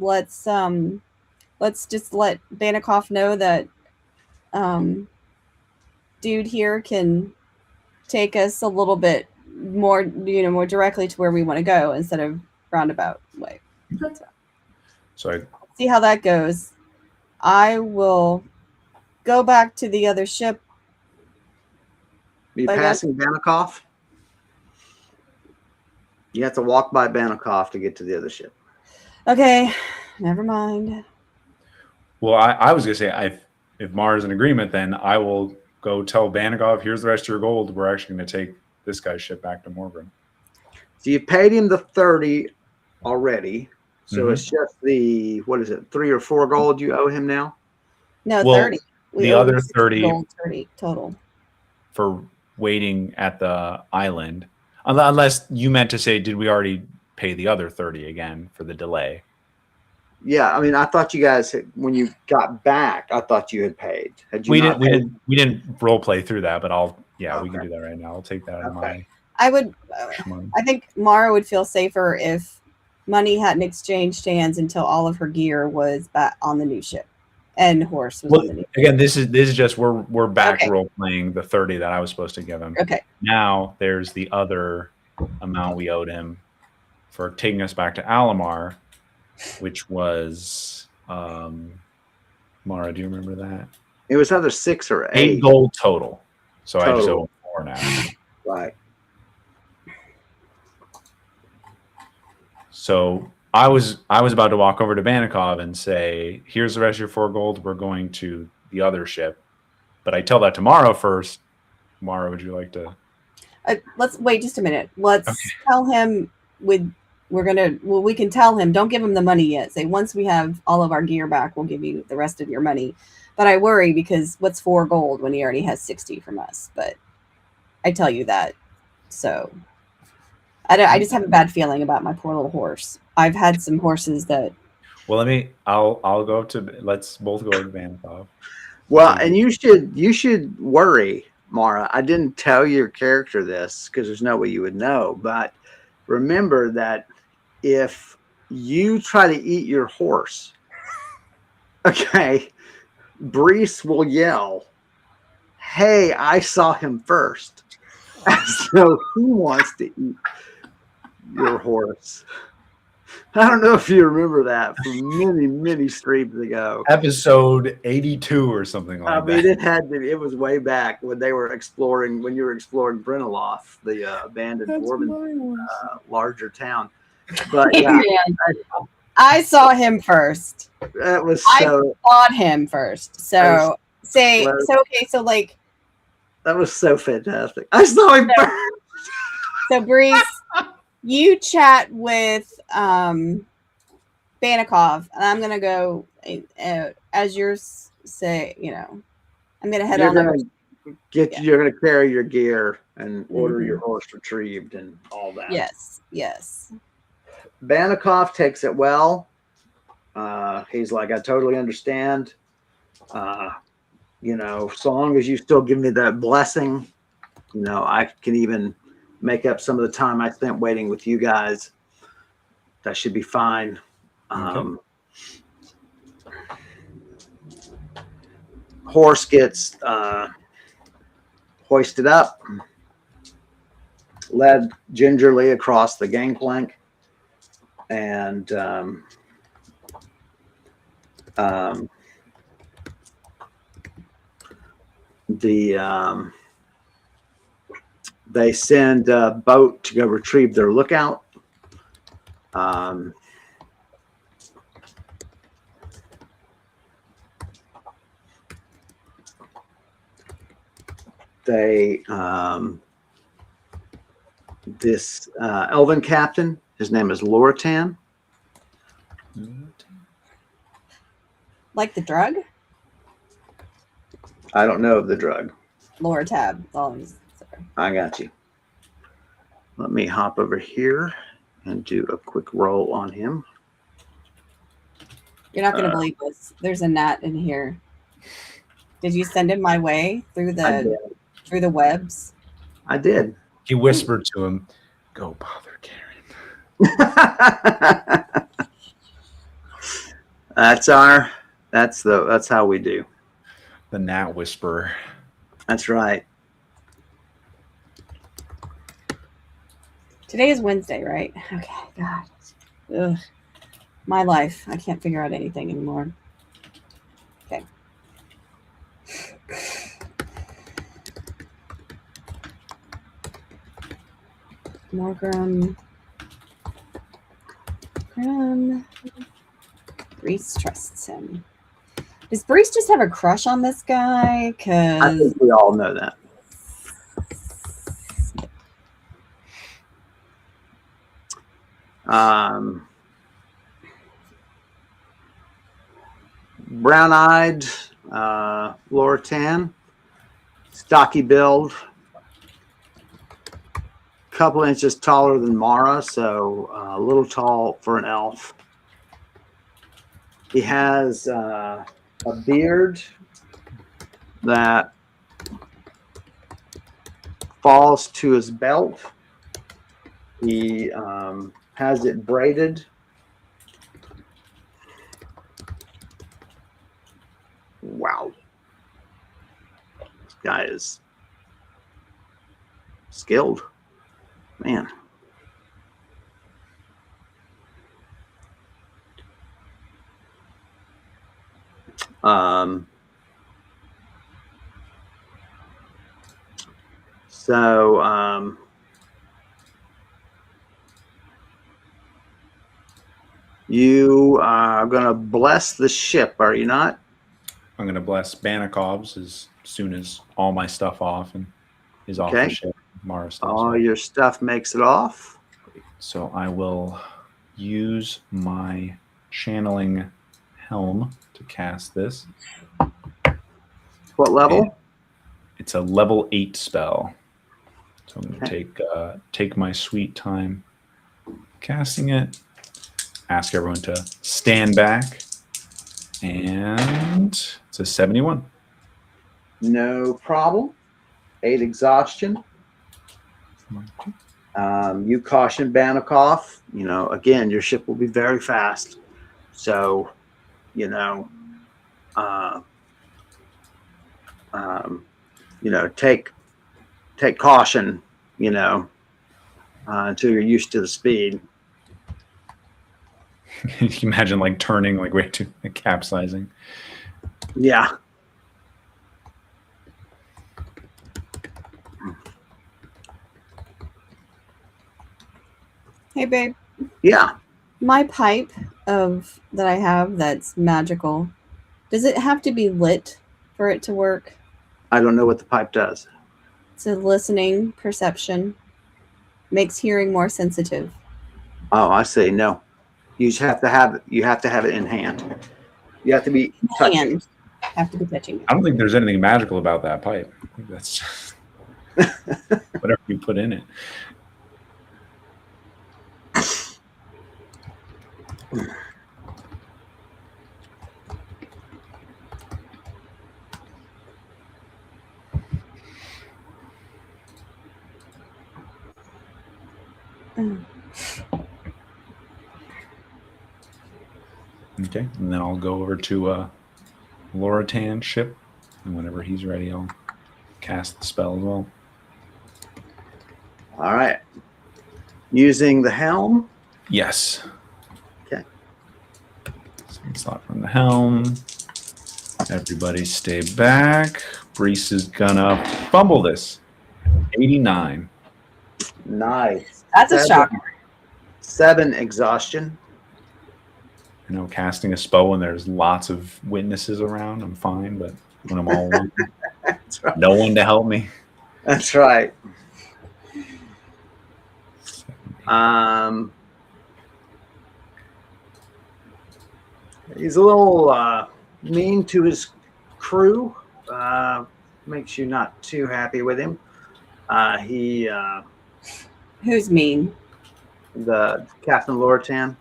Speaker 3: just let Vanikoff know that dude here can take us a little bit more, more directly to where we want to go instead of roundabout way.
Speaker 2: So
Speaker 3: see how that goes. I will go back to the other ship.
Speaker 1: Are you passing Vanikoff? You have to walk by Vanikoff to get to the other ship.
Speaker 3: Okay, never mind.
Speaker 2: Well, I was gonna say, if Mara's in agreement, then I will go tell Vanikoff, here's the rest of your gold. We're actually going to take this guy's ship back to Morgrim.
Speaker 1: So you paid him the 30 already. So it's just the, 3 or 4 gold you owe him now?
Speaker 3: No, 30.
Speaker 2: The other 30
Speaker 3: gold, 30 total.
Speaker 2: For waiting at the island. Unless you meant to say, did we already pay the other 30 again for the delay?
Speaker 1: Yeah, I mean, I thought you guys, when you got back, I thought you had paid.
Speaker 2: We didn't role play through that, but we can do that right now. I'll take that on my.
Speaker 3: I think Mara would feel safer if money hadn't exchanged hands until all of her gear was back on the new ship, and horse was
Speaker 2: Well,
Speaker 3: underneath.
Speaker 2: again, this is just we're back
Speaker 3: Okay.
Speaker 2: role playing the 30 that I was supposed to give him.
Speaker 3: Okay.
Speaker 2: Now there's the other amount we owed him for taking us back to Alamar, which was Mara, do you remember that?
Speaker 1: It was either 6 or
Speaker 2: 8
Speaker 1: 8
Speaker 2: gold total. So I just
Speaker 1: total.
Speaker 2: owe him 4 now.
Speaker 1: Right.
Speaker 2: So I was about to walk over to Banikov and say, "Here's the rest of your 4 gold. We're going to the other ship." But I tell that to Mara first. Mara, would you like to?
Speaker 3: Let's wait just a minute. Let's tell him we can tell him, don't give him the money yet. Say, once we have all of our gear back, we'll give you the rest of your money. But I worry because what's 4 gold when he already has 60 from us? But I tell you that. So I just have a bad feeling about my poor little horse. I've had some horses that.
Speaker 2: Well, I'll go to, let's both go to Banikov.
Speaker 1: Well, and you should worry, Mara. I didn't tell your character this because there's no way you would know. But remember that if you try to eat your horse, okay, Brise will yell, "Hey, I saw him first." So he wants to eat your horse. I don't know if you remember that from many, many streams ago.
Speaker 2: Episode 82 or something like that.
Speaker 1: It was way back when they were exploring, when you were exploring Brynneloth, the abandoned dwarven larger town. But yeah,
Speaker 3: I saw him first.
Speaker 1: that was so.
Speaker 3: I fought him first. So like.
Speaker 1: That was so fantastic. I saw him first.
Speaker 3: So Brise, you chat with Banikov, and I'm gonna go as yours say. I'm gonna head on over.
Speaker 1: You're gonna carry your gear and order your horse retrieved and all that.
Speaker 3: Yes.
Speaker 1: Banikov takes it well. He's like, I totally understand. So long as you still give me that blessing, I can even make up some of the time I spent waiting with you guys. That should be fine. Okay. Horse gets hoisted up, led gingerly across the gangplank, and they send a boat to go retrieve their lookout. This elven captain, his name is Loratan.
Speaker 3: Like the drug?
Speaker 1: I don't know of the drug.
Speaker 3: Loratab.
Speaker 1: I got you. Let me hop over here and do a quick roll on him.
Speaker 3: You're not going to believe this. There's a gnat in here. Did you send him my way through the webs?
Speaker 1: I did.
Speaker 2: He whispered to him, "Go bother Karen."
Speaker 1: That's how we do.
Speaker 2: The gnat whisperer.
Speaker 1: That's right.
Speaker 3: Today is Wednesday, right? Okay, God. Ugh. My life. I can't figure out anything anymore. Okay. Morgram. Brise trusts him. Does Brise just have a crush on this guy?
Speaker 1: I think we all know that. Brown-eyed Loratan, stocky build, couple inches taller than Mara, so a little tall for an elf. He has a beard that falls to his belt. He has it braided. guy is skilled, man. So you are going to bless the ship, are you not?
Speaker 2: I'm going to bless Banakov's as soon as all my stuff off and is off the
Speaker 1: Okay.
Speaker 2: ship. Mara stays
Speaker 1: All
Speaker 2: with.
Speaker 1: your stuff makes it off.
Speaker 2: So I will use my channeling helm to cast this.
Speaker 1: What level?
Speaker 2: And it's a level 8 spell. So I'm going to take my sweet time casting it. Ask everyone to stand back. And it's a 71.
Speaker 1: No problem. 8 exhaustion. You caution Banikoff. You know, again, your ship will be very fast. So, you know, take caution. You know, until you're used to the speed.
Speaker 2: You can imagine like turning like way too capsizing.
Speaker 1: Yeah.
Speaker 3: Hey, babe.
Speaker 1: Yeah.
Speaker 3: My pipe that I have that's magical, does it have to be lit for it to work?
Speaker 1: I don't know what the pipe does.
Speaker 3: It's a listening perception. Makes hearing more sensitive.
Speaker 1: Oh, I see. No, you just have to have it in hand. You have to be touching.
Speaker 3: Hand. Have to be touching it.
Speaker 2: I don't think there's anything magical about that pipe. I think that's just whatever you put in it. Okay, and then I'll go over to Loritan's ship, and whenever he's ready, I'll cast the spell as well.
Speaker 1: All right. Using the helm?
Speaker 2: Yes.
Speaker 1: Okay.
Speaker 2: Slot from the helm. Everybody stay back. Brise is gonna fumble this. 89.
Speaker 1: Nice.
Speaker 3: That's a shock.
Speaker 1: 7 exhaustion.
Speaker 2: You know, casting a spell when there's lots of witnesses around, I'm fine, but when I'm all alone,
Speaker 1: That's right.
Speaker 2: no one to help me.
Speaker 1: That's right. He's a little mean to his crew. Makes you not too happy with him.
Speaker 3: Who's mean?
Speaker 1: The Captain Loritan.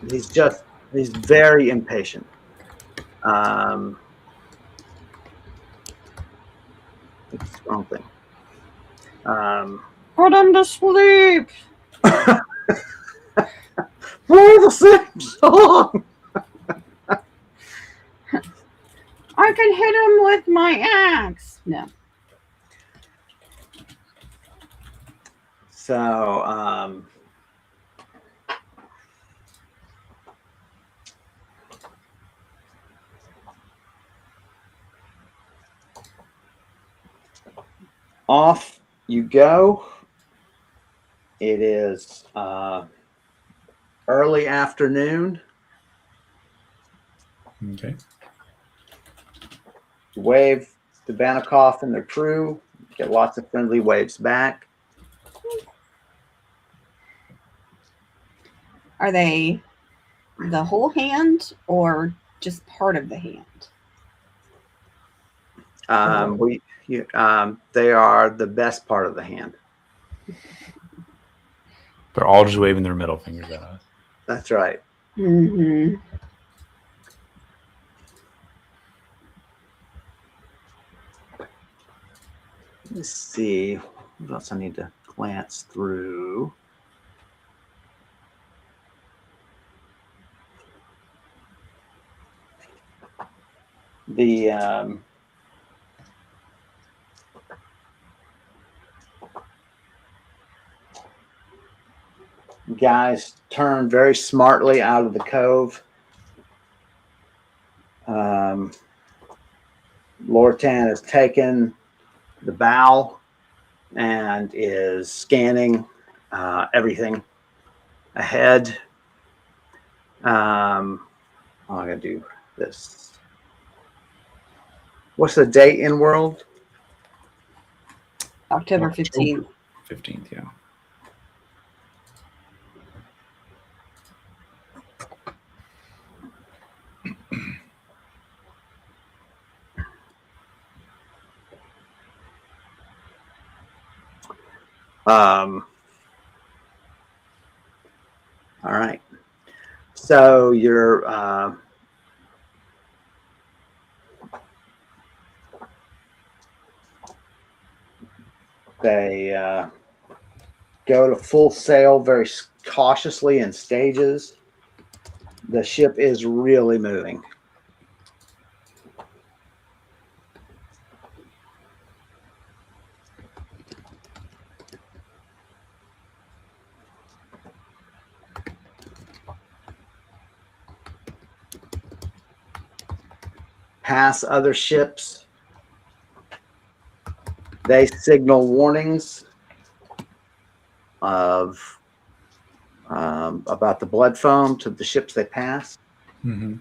Speaker 1: He's very impatient. It's the wrong thing.
Speaker 3: Put him to sleep.
Speaker 1: Play the same song.
Speaker 3: I can hit him with my axe. No.
Speaker 1: So, off you go. It is early afternoon.
Speaker 2: Okay.
Speaker 1: Wave to Banikoff and their crew. Get lots of friendly waves back.
Speaker 3: Are they the whole hand or just part of the hand?
Speaker 1: They are the best part of the hand.
Speaker 2: They're all just waving their middle fingers at us.
Speaker 1: That's right.
Speaker 3: Mm-hmm.
Speaker 1: Let's see what else I need to glance through. The guys turn very smartly out of the cove. Lortan has taken the bow and is scanning everything ahead. I'm going to do this. What's the date in world?
Speaker 3: October 15th.
Speaker 2: 15th, yeah.
Speaker 1: All right. So you're they go to full sail very cautiously in stages. The ship is really moving. Pass other ships. They signal warnings of about the blood foam to the ships they pass.
Speaker 2: Mm-hmm.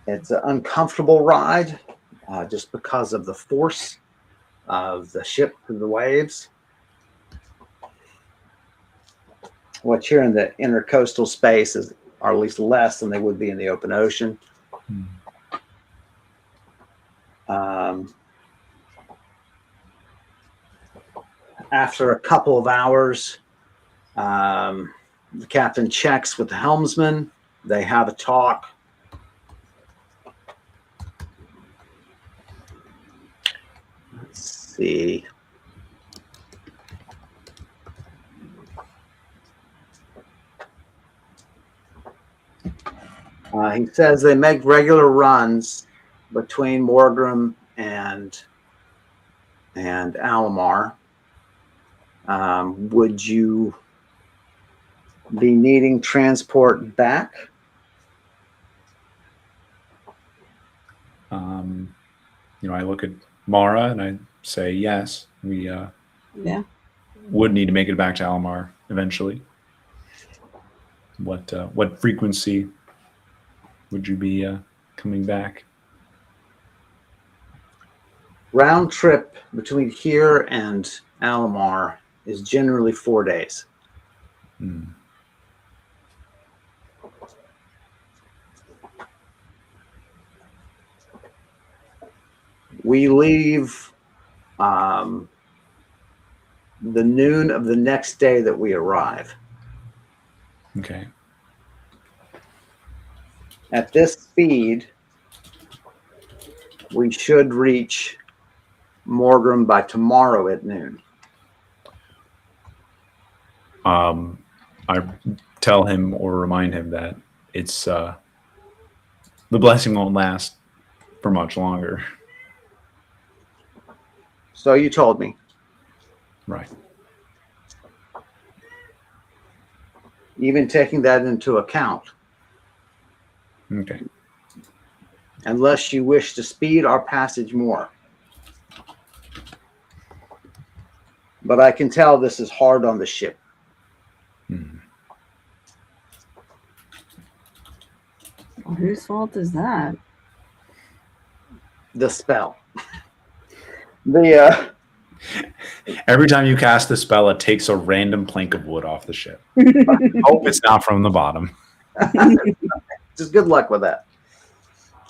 Speaker 1: It's an uncomfortable ride just because of the force of the ship and the waves. What's here in the intercoastal space are at least less than they would be in the open ocean. After a couple of hours, the captain checks with the helmsman. They have a talk. Let's see. He says they make regular runs between Morgrim and Alamar. Would you be needing transport back?
Speaker 2: I look at Mara and I say yes. We would need to make it back to Alamar eventually. What frequency would you be coming back?
Speaker 1: Round trip between here and Alamar is generally 4 days. We leave the noon of the next day that we arrive.
Speaker 2: Okay.
Speaker 1: At this speed, we should reach Morgrim by tomorrow at noon.
Speaker 2: I tell him or remind him that it's the blessing won't last for much longer.
Speaker 1: So you told me.
Speaker 2: Right.
Speaker 1: Even taking that into account.
Speaker 2: Okay.
Speaker 1: Unless you wish to speed our passage more. But I can tell this is hard on the ship.
Speaker 3: Well, whose fault is that?
Speaker 1: The spell.
Speaker 2: Every time you cast the spell, it takes a random plank of wood off the ship. Hope it's not from the bottom.
Speaker 1: Just good luck with that.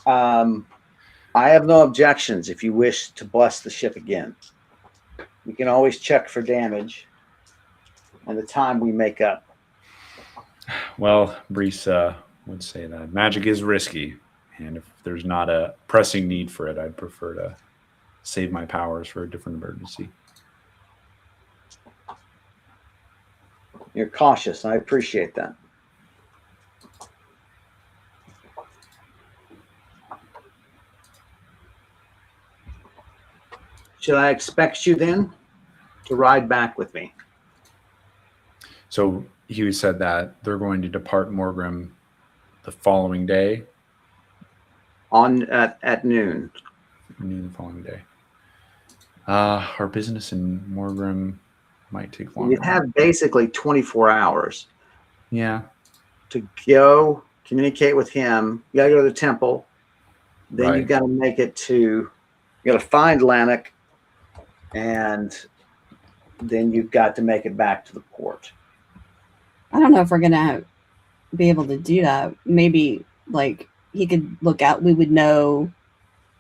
Speaker 1: I have no objections if you wish to bless the ship again. We can always check for damage and the time we make up.
Speaker 2: Well, Brise would say that magic is risky, and if there's not a pressing need for it, I'd prefer to save my powers for a different emergency.
Speaker 1: You're cautious. I appreciate that. Should I expect you then to ride back with me?
Speaker 2: So he said that they're going to depart Morgrim the following day.
Speaker 1: At noon.
Speaker 2: Noon the following day. Our business in Morgrim might take longer.
Speaker 1: You have basically 24 hours.
Speaker 2: Yeah.
Speaker 1: To go communicate with him. You gotta go to the temple. Then you got to make it to. You got to find Lannick, and then you've got to make it back to the port.
Speaker 3: I don't know if we're gonna be able to do that. Maybe like he could look out. We would know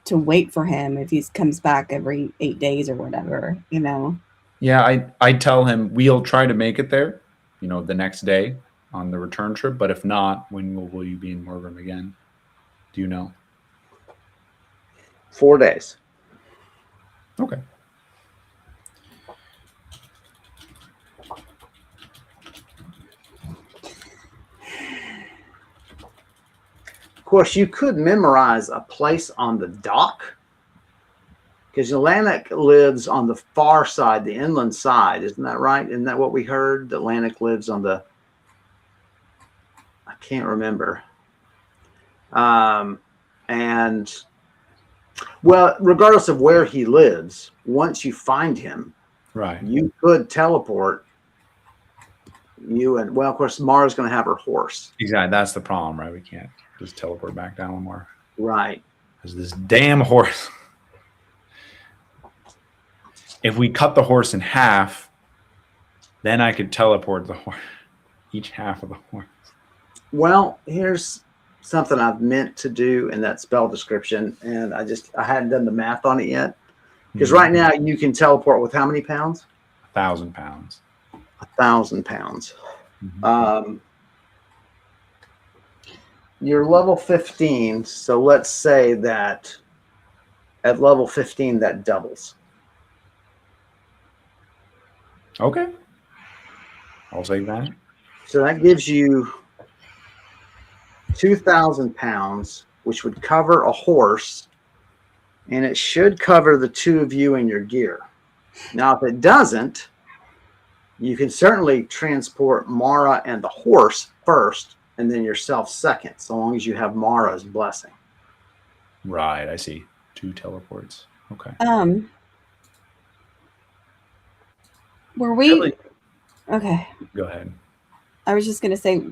Speaker 3: to wait for him if he comes back every 8 days or whatever. You know.
Speaker 2: Yeah, I tell him we'll try to make it there. The next day on the return trip. But if not, when will you be in Morgrim again? Do you know?
Speaker 1: 4 days.
Speaker 2: Okay.
Speaker 1: Of course, you could memorize a place on the dock, because Lannick lives on the far side, the inland side. Isn't that right? Isn't that what we heard? That Lannick lives on the... I can't remember. And... Well, regardless of where he lives, once you find him, you could teleport. Of course, Mara's going to have her horse.
Speaker 2: Exactly, that's the problem, right? We can't just teleport back to Alamar.
Speaker 1: Right.
Speaker 2: Because this damn horse. If we cut the horse in half, then I could teleport the horse, each half of the horse.
Speaker 1: Well, here's something I've meant to do in that spell description, and I hadn't done the math on it yet. Because right now you can teleport with how many pounds?
Speaker 2: 1,000 pounds.
Speaker 1: 1,000 pounds. You're level 15, so let's say that at level 15 that doubles.
Speaker 2: Okay. I'll take that.
Speaker 1: So that gives you 2,000 pounds, which would cover a horse, and it should cover the two of you and your gear. Now, if it doesn't, you can certainly transport Mara and the horse first, and then yourself second, so long as you have Mara's blessing.
Speaker 2: Right, I see. 2 teleports. Okay.
Speaker 3: Were we... Really? Okay.
Speaker 2: Go ahead.
Speaker 3: I was just going to say,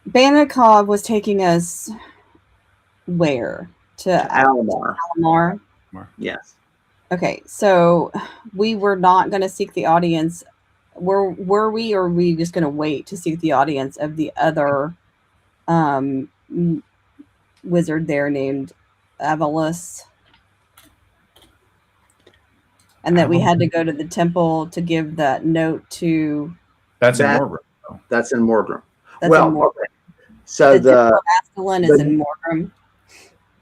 Speaker 3: Banakov was taking us where? To
Speaker 1: Alamar.
Speaker 3: Alamar?
Speaker 1: Yes.
Speaker 3: Okay, so we were not going to seek the audience. Were we, or were we just going to wait to seek the audience of the other wizard there named Avalus? And that we had to go to the temple to give that note to...
Speaker 2: That's in Morgrim.
Speaker 1: That's in Morgrim.
Speaker 3: That's in Morgrim.
Speaker 1: Okay. So
Speaker 3: the Astalin is in Morgrim.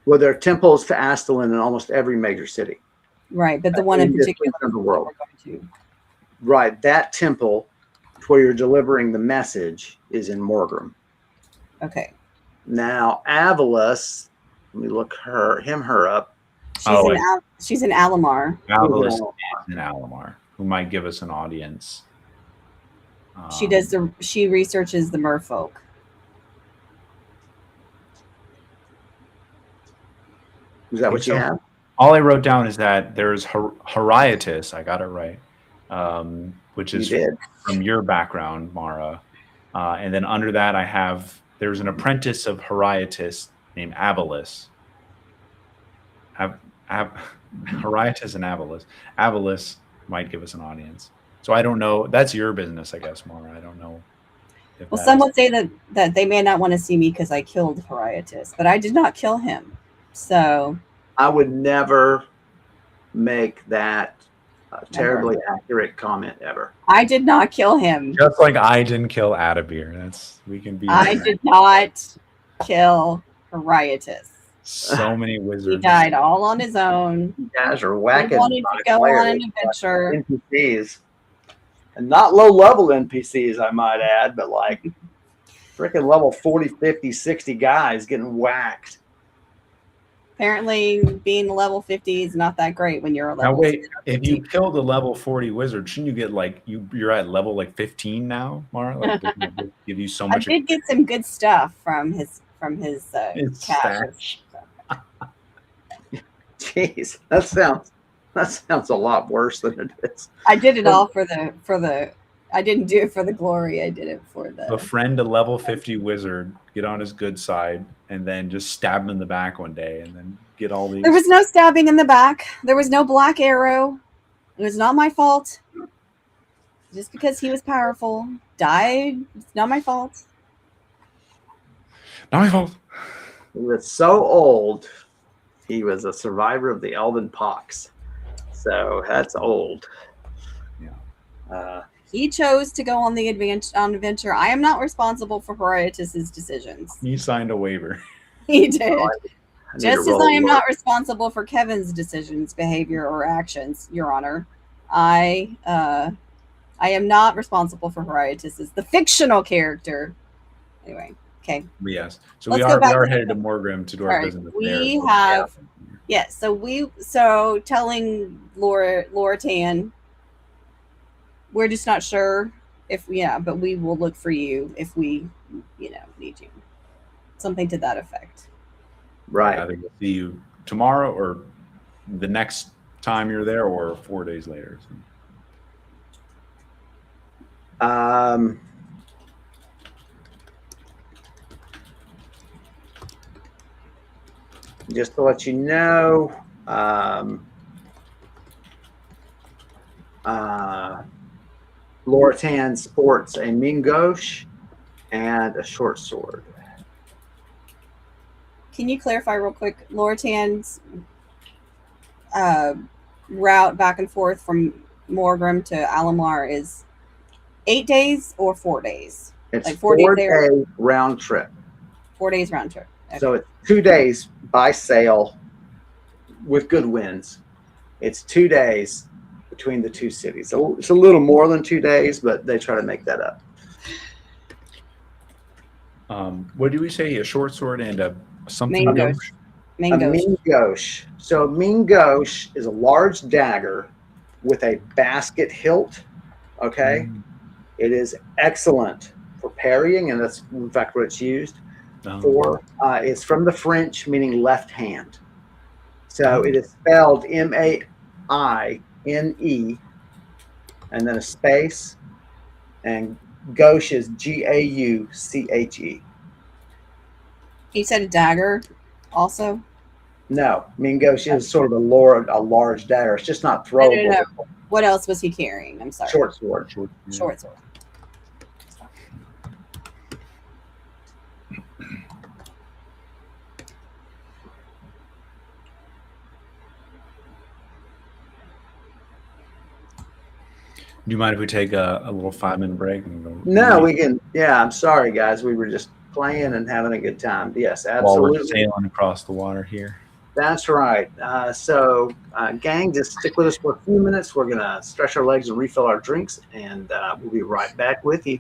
Speaker 1: Well, there are temples to Astalin in almost every major city.
Speaker 3: Right, but the one in particular
Speaker 1: in the world. Right, that temple where you're delivering the message is in Morgrim.
Speaker 3: Okay.
Speaker 1: Now, Avalus, let me look her up.
Speaker 3: She's in Alamar.
Speaker 2: Avalus is in Alamar, who might give us an audience.
Speaker 3: She researches the merfolk.
Speaker 1: Is that what you have?
Speaker 2: All I wrote down is that there's Horiatus, I got it right, which is from your background, Mara. And then under that there's an apprentice of Horiatus named Avalus. Horiatus and Avalus. Avalus might give us an audience. So I don't know. That's your business, I guess, Mara. I don't know.
Speaker 3: Well, some would say that they may not want to see me because I killed Horiatus, but I did not kill him. So
Speaker 1: I would never make that terribly accurate comment ever.
Speaker 3: I did not kill him.
Speaker 2: Just like I didn't kill Adabir.
Speaker 3: I did not kill Horiatus.
Speaker 2: So many wizards.
Speaker 3: He died all on his own.
Speaker 1: You guys are whacking.
Speaker 3: He wanted to go on an adventure.
Speaker 1: NPCs. And not low-level NPCs, I might add, but like freaking level 40, 50, 60 guys getting whacked.
Speaker 3: Apparently, being a level 50 is not that great when you're a
Speaker 2: Now
Speaker 3: level
Speaker 2: wait,
Speaker 3: 50.
Speaker 2: if you killed a level 40 wizard, shouldn't you get like you're at level like 15 now, Mara? Like doesn't that just give you so
Speaker 3: I
Speaker 2: much
Speaker 3: did get some good stuff from his
Speaker 2: it's
Speaker 3: caches.
Speaker 1: Jeez, that sounds a lot worse than it is.
Speaker 3: I did it all for the. I didn't do it for the glory. I did it for the.
Speaker 2: befriend a level 50 wizard, get on his good side, and then just stab him in the back one day and then get all these.
Speaker 3: There was no stabbing in the back. There was no black arrow. It was not my fault. Just because he was powerful, died. It's not my fault.
Speaker 2: Not my fault.
Speaker 1: He was so old. He was a survivor of the Elven Pox. So that's old.
Speaker 2: Yeah.
Speaker 3: He chose to go on the adventure. I am not responsible for Horatius's decisions.
Speaker 2: He signed a waiver.
Speaker 3: He did.
Speaker 1: I need
Speaker 3: Just
Speaker 1: to
Speaker 3: as
Speaker 1: roll
Speaker 3: I am
Speaker 1: more.
Speaker 3: not responsible for Kevin's decisions, behavior, or actions, Your Honor. I am not responsible for Horatius's, the fictional character. Anyway, okay.
Speaker 2: Yes. So
Speaker 3: Let's
Speaker 2: we
Speaker 3: go
Speaker 2: are
Speaker 3: back to
Speaker 2: headed to Morgrim to do our
Speaker 3: All right,
Speaker 2: business
Speaker 3: we
Speaker 2: there.
Speaker 3: have yes. So telling Laura Tan, we're just not sure if but we will look for you if we need you. Something to that effect.
Speaker 1: Right.
Speaker 2: I think we'll see you tomorrow or the next time you're there or 4 days later.
Speaker 1: Just to let you know, Loratan sports a mingosh and a short sword.
Speaker 3: Can you clarify real quick? Lortan's route back and forth from Morgrim to Alamar is 8 days or 4 days?
Speaker 1: It's
Speaker 3: Like 4 days there,
Speaker 1: 4-day round trip.
Speaker 3: 4 days round trip. Okay.
Speaker 1: So it's 2 days by sail with good winds. It's 2 days between the two cities. So it's a little more than 2 days, but they try to make that up.
Speaker 2: What do we say? A short sword and a something
Speaker 3: Mangosh.
Speaker 2: gauche?
Speaker 1: A
Speaker 3: Mangosh.
Speaker 1: mingosh. So a mingosh is a large dagger with a basket hilt. Okay. It is excellent for parrying, and that's in fact what it's used for. It's from the French, meaning left hand. So it is spelled Maine, and then a space, and gauche is Gauche.
Speaker 3: You said a dagger also?
Speaker 1: No, mingosh is sort of a large dagger. It's just not throwable.
Speaker 3: No. What else was he carrying? I'm sorry.
Speaker 1: Short sword.
Speaker 3: Short sword.
Speaker 2: Do you mind if we take a little 5-minute break? And go
Speaker 1: No, we can. Yeah, I'm sorry, guys. We were just playing and having a good time. Yes, absolutely.
Speaker 2: While we're sailing across the water here.
Speaker 1: That's right. Gang, just stick with us for a few minutes. We're going to stretch our legs and refill our drinks, and we'll be right back with you.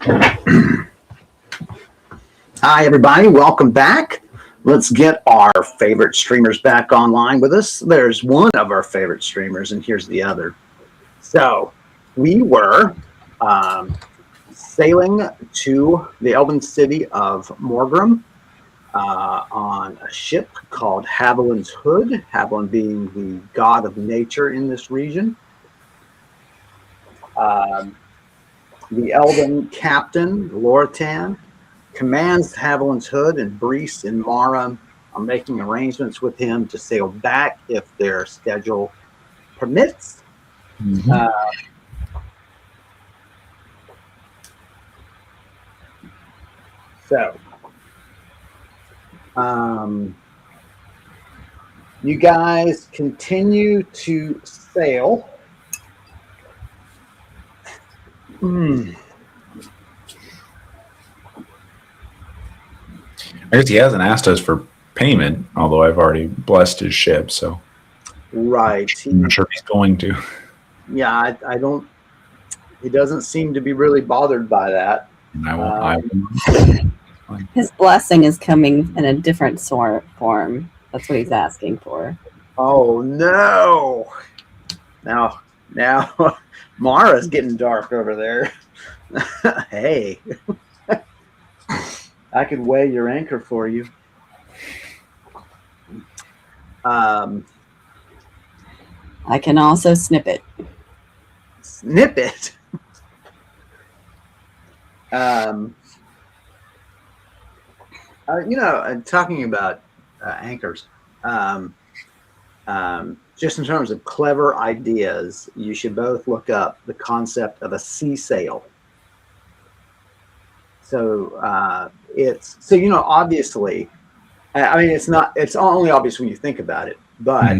Speaker 1: Hi, everybody. Welcome back. Let's get our favorite streamers back online with us. There's one of our favorite streamers, and here's the other. So we were sailing to the elven city of Morgrim on a ship called Haviland's Hood, Haviland being the god of nature in this region. The elven captain, Loratan, commands Haviland's Hood, and Brise and Mara are making arrangements with him to sail back if their schedule permits.
Speaker 2: Mm-hmm.
Speaker 1: So, you guys continue to sail.
Speaker 2: I guess he hasn't asked us for payment, although I've already blessed his ship, so
Speaker 1: Right.
Speaker 2: I'm not sure if he's going to.
Speaker 1: Yeah, I don't. He doesn't seem to be really bothered by that.
Speaker 2: And I won't.
Speaker 3: His blessing is coming in a different form. That's what he's asking for.
Speaker 1: Oh no! Now, Mara's getting dark over there. Hey, I could weigh your anchor for you.
Speaker 3: I can also snip it.
Speaker 1: Snip it. Talking about anchors, just in terms of clever ideas, you should both look up the concept of a sea sail. So obviously, I mean, it's only obvious when you think about it, but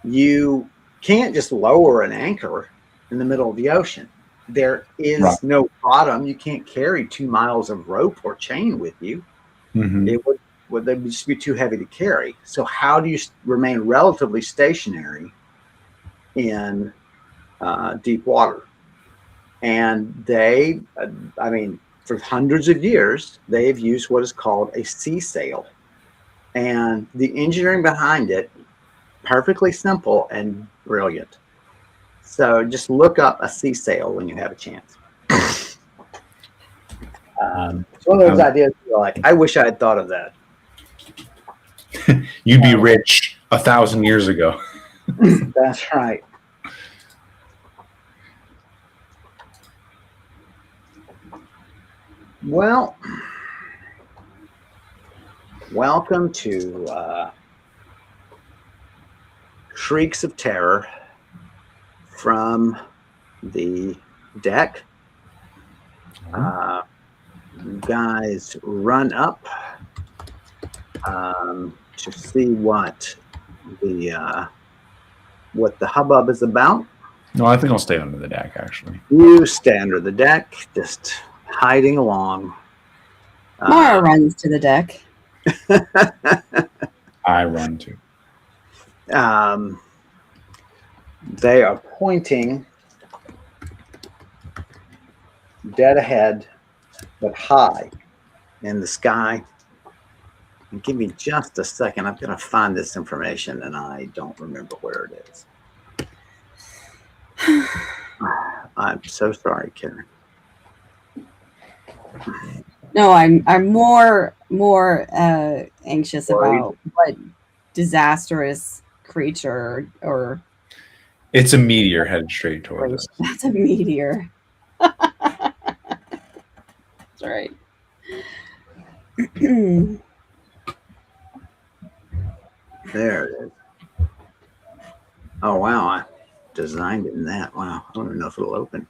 Speaker 1: you can't just lower an anchor in the middle of the ocean. There is no bottom. You can't carry 2 miles of rope or chain with you.
Speaker 2: Mm-hmm.
Speaker 1: It would just be too heavy to carry. So how do you remain relatively stationary in deep water? And for hundreds of years, they've used what is called a sea sail. And the engineering behind it, perfectly simple and brilliant. So just look up a sea sail when you have a chance. It's one of those ideas you're like, I wish I had thought of that.
Speaker 2: You'd be rich 1,000 years ago.
Speaker 1: That's right. Well, welcome to Shrieks of Terror from the deck. You guys run up to see what the hubbub is about.
Speaker 2: No, I think I'll stay under the deck, actually.
Speaker 1: You stay under the deck, just hiding along.
Speaker 3: Mara runs to the deck.
Speaker 2: I run too.
Speaker 1: They are pointing dead ahead, but high in the sky. And give me just a second. I'm going to find this information, and I don't remember where it is. I'm so sorry, Karen.
Speaker 3: No, I'm more anxious about what disastrous creature or.
Speaker 2: It's a meteor headed straight towards us.
Speaker 3: That's a meteor. That's right.
Speaker 1: There it is. Oh, wow. I designed it in that. Wow. I don't even know if it'll open.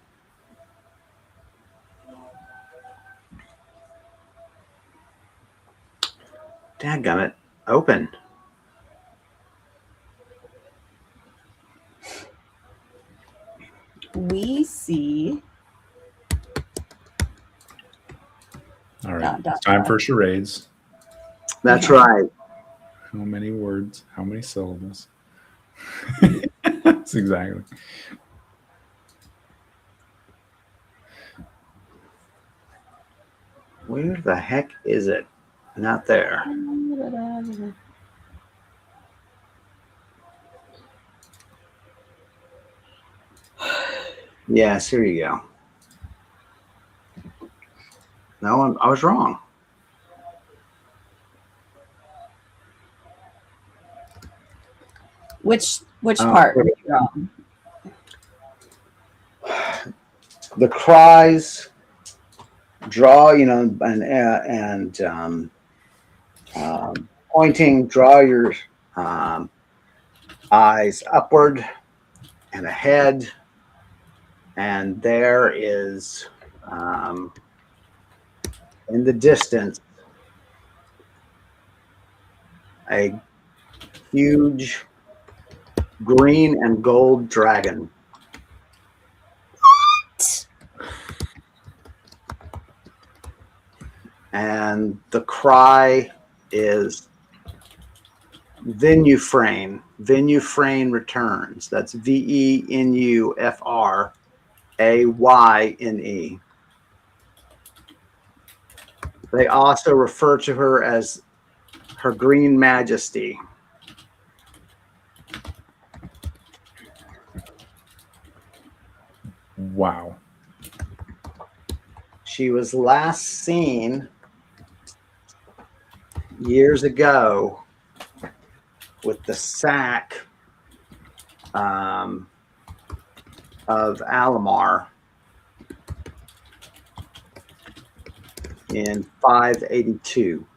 Speaker 1: Dadgummit. Open.
Speaker 3: We see.
Speaker 2: All right. It's time for charades.
Speaker 1: That's right.
Speaker 2: How many words? How many syllables? That's exactly.
Speaker 1: Where the heck is it? Not there. Yes, here you go. No, I was wrong.
Speaker 3: Which part were you wrong?
Speaker 1: The cries draw, and pointing, draw your eyes upward and ahead, and there is in the distance a huge green and gold dragon. And the cry is Venufrain. Venufrain returns. That's VENUFRAYNE. They also refer to her as Her Green Majesty.
Speaker 2: Wow.
Speaker 1: She was last seen years ago with the sack of Alamar in 582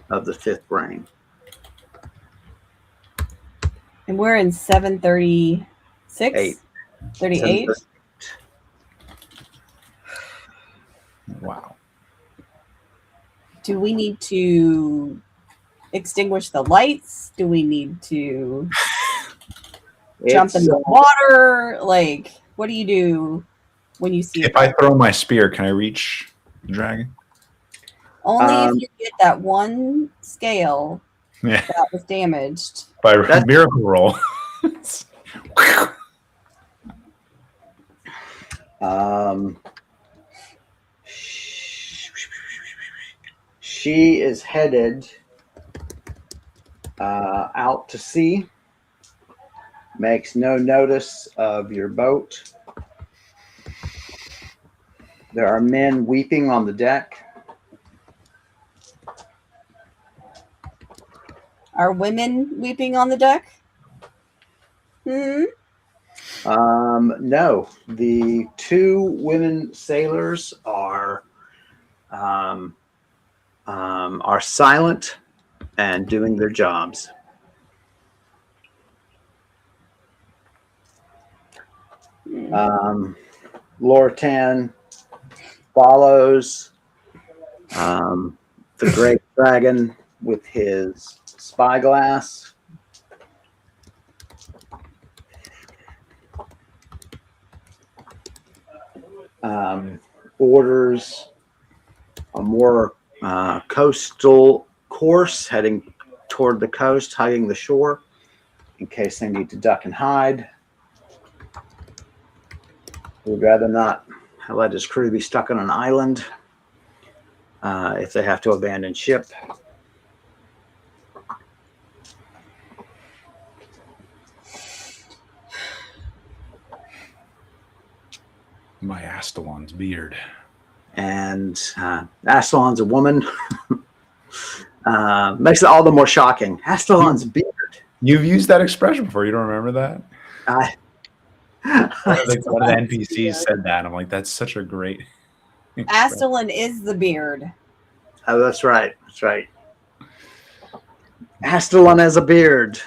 Speaker 1: of the fifth reign.
Speaker 3: And we're in 736?
Speaker 1: Eight.
Speaker 3: 38?
Speaker 2: Wow.
Speaker 3: Do we need to extinguish the lights? Do we need to jump in the water? Like, what do you do when you see
Speaker 2: If I throw my spear, can I reach the dragon?
Speaker 3: Only if you get that one scale
Speaker 2: Yeah.
Speaker 3: that was damaged.
Speaker 2: By miracle roll.
Speaker 1: She is headed out to sea, makes no notice of your boat. There are men weeping on the deck.
Speaker 3: Are women weeping on the deck?
Speaker 1: No, the two women sailors are silent and doing their jobs. Lortan follows the great dragon with his spyglass. Orders a more coastal course heading toward the coast, hugging the shore in case they need to duck and hide. We'd rather not let his crew be stuck on an island if they have to abandon ship.
Speaker 2: My Astalon's beard.
Speaker 1: And Astalon's a woman. Makes it all the more shocking. Astalon's beard.
Speaker 2: You've used that expression before. You don't remember that? One of the NPCs said that. I'm like, that's such a great
Speaker 3: Astalon is the beard.
Speaker 1: Oh, that's right. That's right. Astalon has a beard.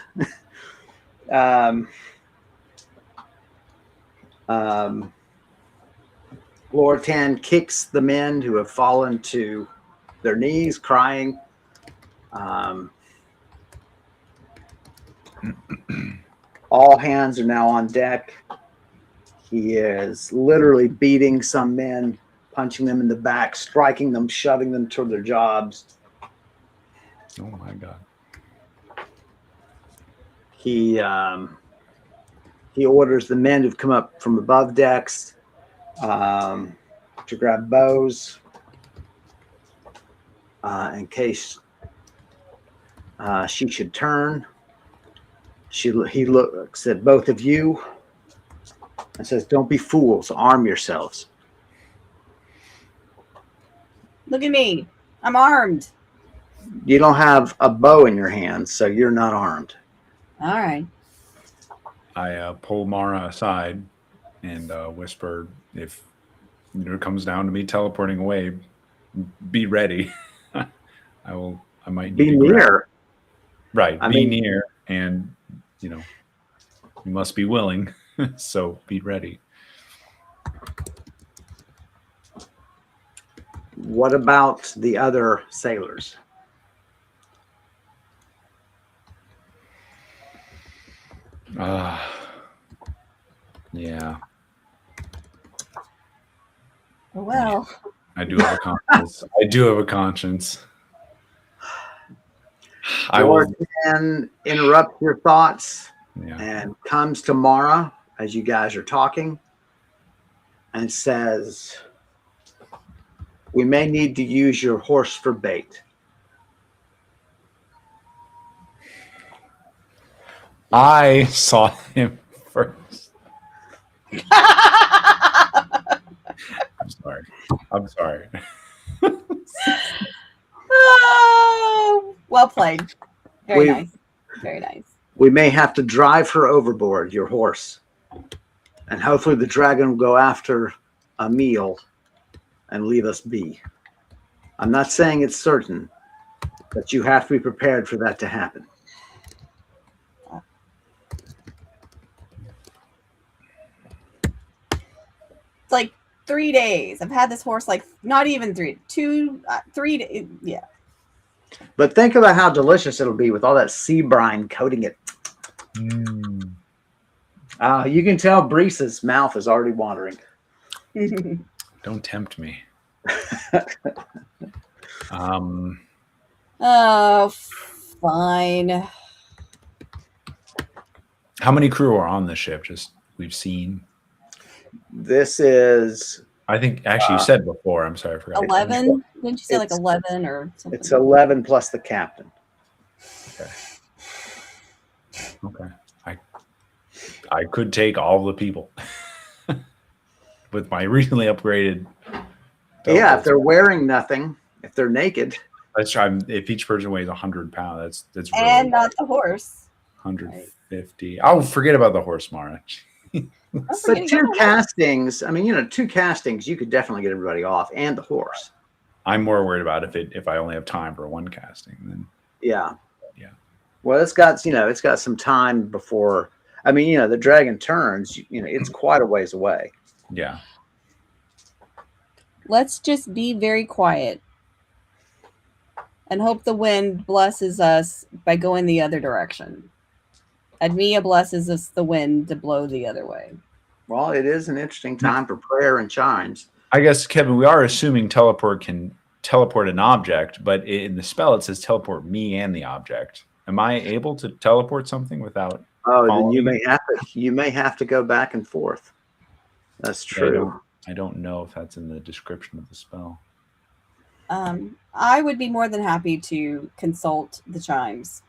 Speaker 1: Lortan kicks the men who have fallen to their knees, crying. All hands are now on deck. He is literally beating some men, punching them in the back, striking them, shoving them toward their jobs.
Speaker 2: Oh my God.
Speaker 1: He orders the men who've come up from above decks to grab bows in case she should turn. He looks at both of you and says, "Don't be fools. Arm yourselves."
Speaker 3: Look at me. I'm armed.
Speaker 1: You don't have a bow in your hand, so you're not armed.
Speaker 3: All right.
Speaker 2: I pull Mara aside and whisper, if it comes down to me teleporting away, be ready. I might need
Speaker 1: Be
Speaker 2: to grab.
Speaker 1: near.
Speaker 2: Right.
Speaker 1: I
Speaker 2: Be
Speaker 1: mean-
Speaker 2: near, and you must be willing. So be ready.
Speaker 1: What about the other sailors?
Speaker 2: Yeah.
Speaker 3: Well,
Speaker 2: I do have a conscience. I do have a conscience. I
Speaker 1: George
Speaker 2: will.
Speaker 1: can interrupt your thoughts
Speaker 2: Yeah.
Speaker 1: and comes to Mara as you guys are talking and says, "We may need to use your horse for bait."
Speaker 2: I saw him first. I'm sorry.
Speaker 3: oh, well played. Very
Speaker 1: We-
Speaker 3: nice. Very nice.
Speaker 1: We may have to drive her overboard, your horse. And hopefully the dragon will go after a meal and leave us be. I'm not saying it's certain, but you have to be prepared for that to happen.
Speaker 3: It's like 3 days. I've had this horse like not even 3 days. Yeah.
Speaker 1: But think about how delicious it'll be with all that sea brine coating it.
Speaker 2: Mm.
Speaker 1: You can tell Brise's mouth is already watering.
Speaker 2: Don't tempt me.
Speaker 3: Oh, fine.
Speaker 2: How many crew are on the ship? Just we've seen.
Speaker 1: This is,
Speaker 2: I think actually you said before. I'm sorry, I forgot.
Speaker 3: 11? Didn't you say like
Speaker 1: It's-
Speaker 3: 11 or something?
Speaker 1: it's 11 plus the captain.
Speaker 2: Okay. I could take all the people with my recently upgraded.
Speaker 1: Yeah, if they're wearing nothing, if they're naked.
Speaker 2: Let's try. If each person weighs 100 pounds, that's really
Speaker 3: And not the horse.
Speaker 2: 150. I'll forget about the horse, Mara.
Speaker 1: But two castings, I mean, 2 castings, you could definitely get everybody off and the horse.
Speaker 2: I'm more worried about if I only have time for one casting. Then
Speaker 1: Yeah.
Speaker 2: Yeah.
Speaker 1: Well, it's got some time before. I mean, the dragon turns. It's quite a ways away.
Speaker 2: yeah.
Speaker 3: Let's just be very quiet and hope the wind blesses us by going the other direction. Admia blesses us the wind to blow the other way.
Speaker 1: Well, it is an interesting time for prayer and chimes.
Speaker 2: I guess, Kevin, we are assuming teleport can teleport an object, but in the spell it says teleport me and the object. Am I able to teleport something without?
Speaker 1: Oh, then
Speaker 2: following?
Speaker 1: you may have to go back and forth. That's true.
Speaker 2: I don't know if that's in the description of the spell.
Speaker 3: I would be more than happy to consult the chimes.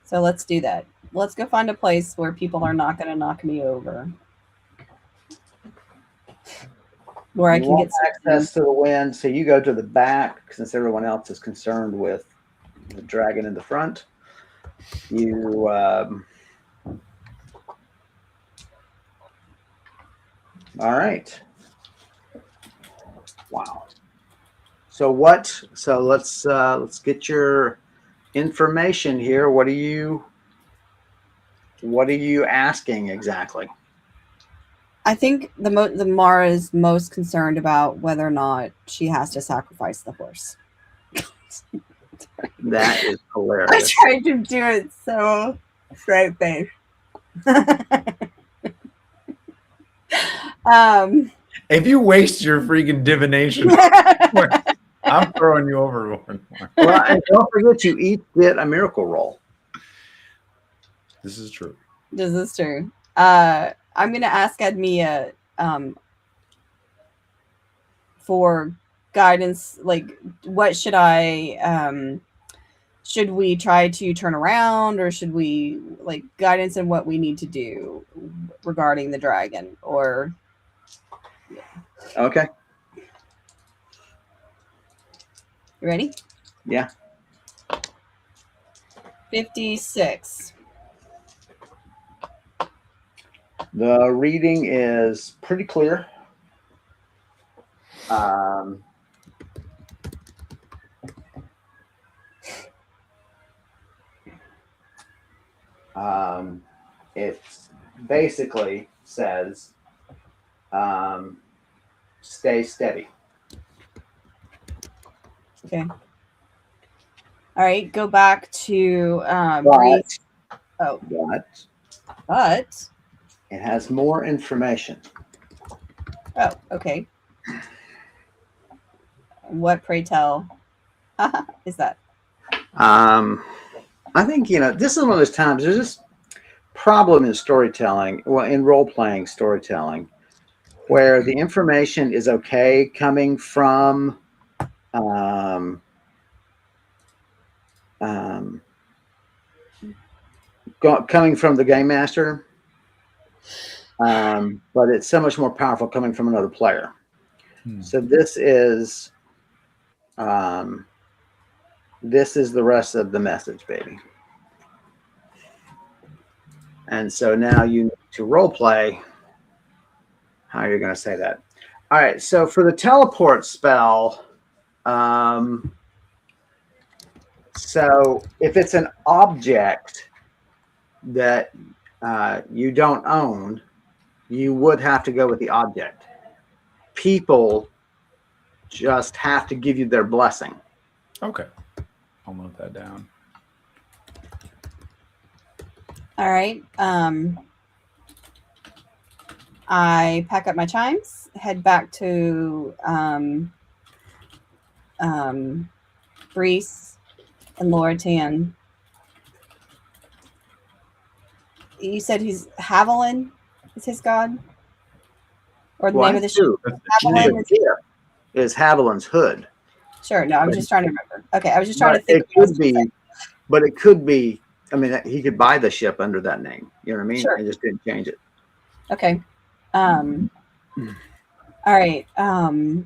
Speaker 3: So let's do that. Let's go find a place where people are not going to knock me over. Where I
Speaker 1: You
Speaker 3: can
Speaker 1: want
Speaker 3: get
Speaker 1: access to the wind, so you go to the back since everyone else is concerned with the dragon in the front. You all right. Wow. So let's get your information here. What are you asking exactly?
Speaker 3: I think the Mara is most concerned about whether or not she has to sacrifice the horse.
Speaker 1: That is
Speaker 3: I
Speaker 1: hilarious.
Speaker 3: tried to do it so straight face.
Speaker 2: If you waste your freaking divination, I'm throwing you overboard.
Speaker 1: Well, and don't forget you each get a miracle roll.
Speaker 2: This is true.
Speaker 3: This is true. I'm gonna ask Admia for guidance. Like, what should should we try to turn around, or should we like guidance in what we need to do regarding the dragon? Or
Speaker 1: Okay.
Speaker 3: you ready?
Speaker 1: Yeah.
Speaker 3: 56.
Speaker 1: The reading is pretty clear. It basically says, stay steady.
Speaker 3: Okay. All right, go back to
Speaker 1: But,
Speaker 3: Brise. Oh, but
Speaker 1: it has more information.
Speaker 3: oh, okay. What, pray tell, is that?
Speaker 1: I think, this is one of those times, there's this problem in storytelling, well, in role-playing storytelling, where the information is okay coming from coming from the game master, but it's so much more powerful coming from another player. So this is the rest of the message, baby. And so now you need to role play how you're going to say that. All right. So for the teleport spell, so if it's an object that you don't own, you would have to go with the object. People just have to give you their blessing.
Speaker 2: Okay. I'll note that down.
Speaker 3: All right. I pack up my chimes, head back to Brise and Loratan. You said he's Haviland is his god? Or the name of the ship?
Speaker 1: Haviland is Haviland's hood.
Speaker 3: Sure. No, I'm just trying to remember. Okay, I was just trying to think.
Speaker 1: It could be, but it could be. I mean, he could buy the ship under that name. You know what I mean?
Speaker 3: Sure.
Speaker 1: He just didn't change it.
Speaker 3: Okay. All right. Who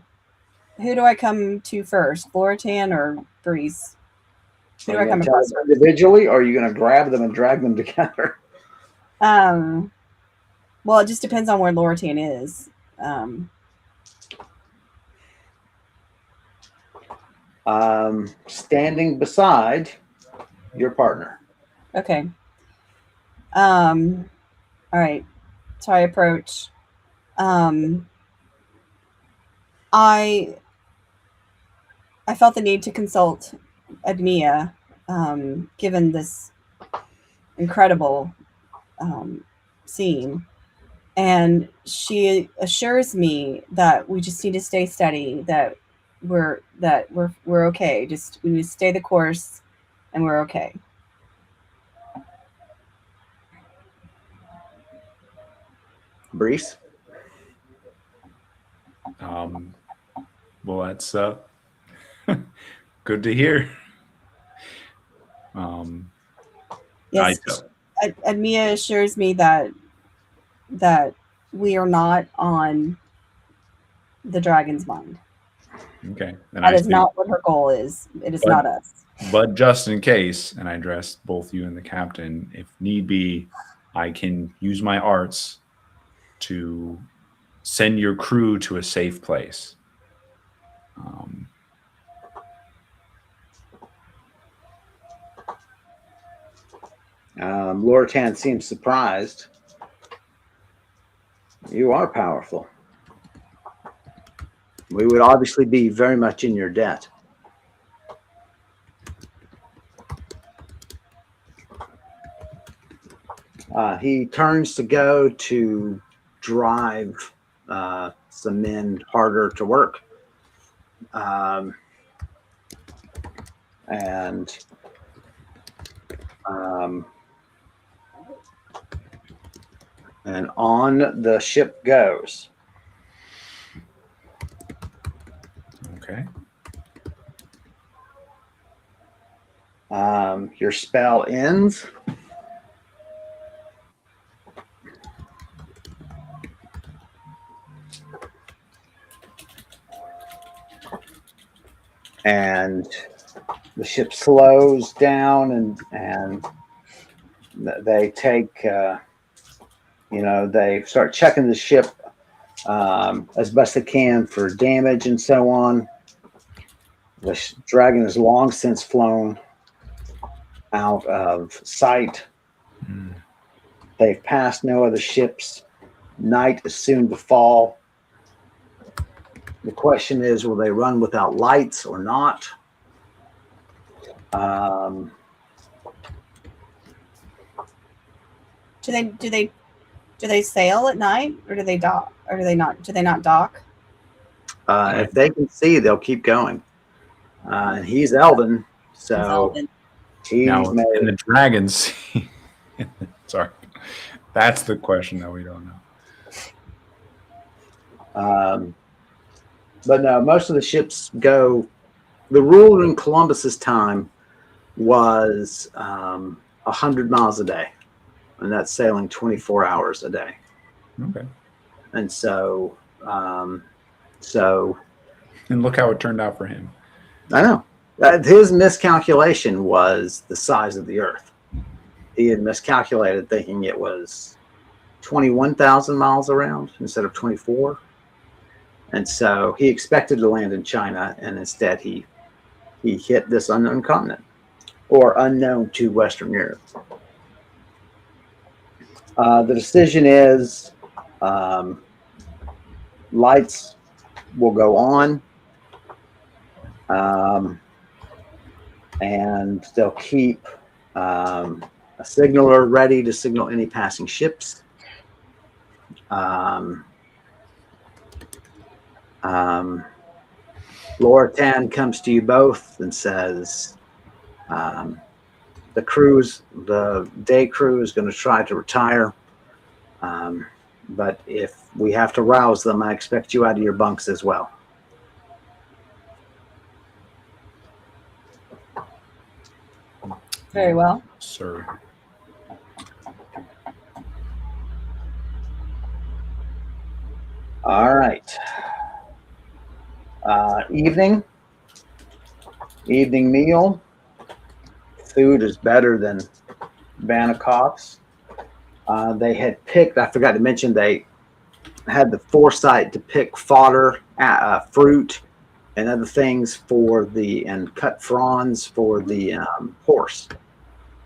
Speaker 3: do I come to first, Loratan or Brise? Who do I come across
Speaker 1: individually, or are you going to grab them and drag them together?
Speaker 3: Well, it just depends on where Loratan is.
Speaker 1: Standing beside your partner.
Speaker 3: Okay. All right. So I approach. I felt the need to consult Admia, given this incredible scene, and she assures me that we just need to stay steady, that we're okay. Just we need to stay the course, and we're okay.
Speaker 1: Brise?
Speaker 2: Well, that's good to hear.
Speaker 3: Yes, Admia assures me that we are not on the dragon's mind.
Speaker 2: Okay. And
Speaker 3: that is not what her goal is. It is not us.
Speaker 2: But just in case, and I address both you and the captain, if need be, I can use my arts to send your crew to a safe place.
Speaker 1: Loratan seems surprised. You are powerful. We would obviously be very much in your debt. He turns to go to drive some men harder to work. And on the ship goes.
Speaker 2: Okay.
Speaker 1: Your spell ends. And the ship slows down, and they take, they start checking the ship as best they can for damage and so on. The dragon has long since flown out of sight. They've passed no other ships. Night is soon to fall. The question is, will they run without lights or not?
Speaker 3: Do they sail at night, or do they dock, or do they not dock?
Speaker 1: If they can see, they'll keep going. And he's Elven, so
Speaker 2: now in the dragons. Sorry, that's the question that we don't know.
Speaker 1: But no, most of the ships go. The rule in Columbus's time was 100 miles a day, and that's sailing 24 hours a day.
Speaker 2: Okay.
Speaker 1: And so,
Speaker 2: and look how it turned out for him.
Speaker 1: I know. His miscalculation was the size of the Earth. He had miscalculated, thinking it was 21,000 miles around instead of 24. And so he expected to land in China, and instead he hit this unknown continent, or unknown to Western Europe. The decision is lights will go on, and they'll keep a signaler ready to signal any passing ships. Loratan comes to you both and says, the day crew is going to try to retire. But if we have to rouse them, I expect you out of your bunks as well.
Speaker 3: Very well.
Speaker 2: Sir.
Speaker 1: All right. Evening meal. Food is better than Banakov's. They had picked, I forgot to mention, they had the foresight to pick fodder, fruit, and other things and cut fronds for the horse.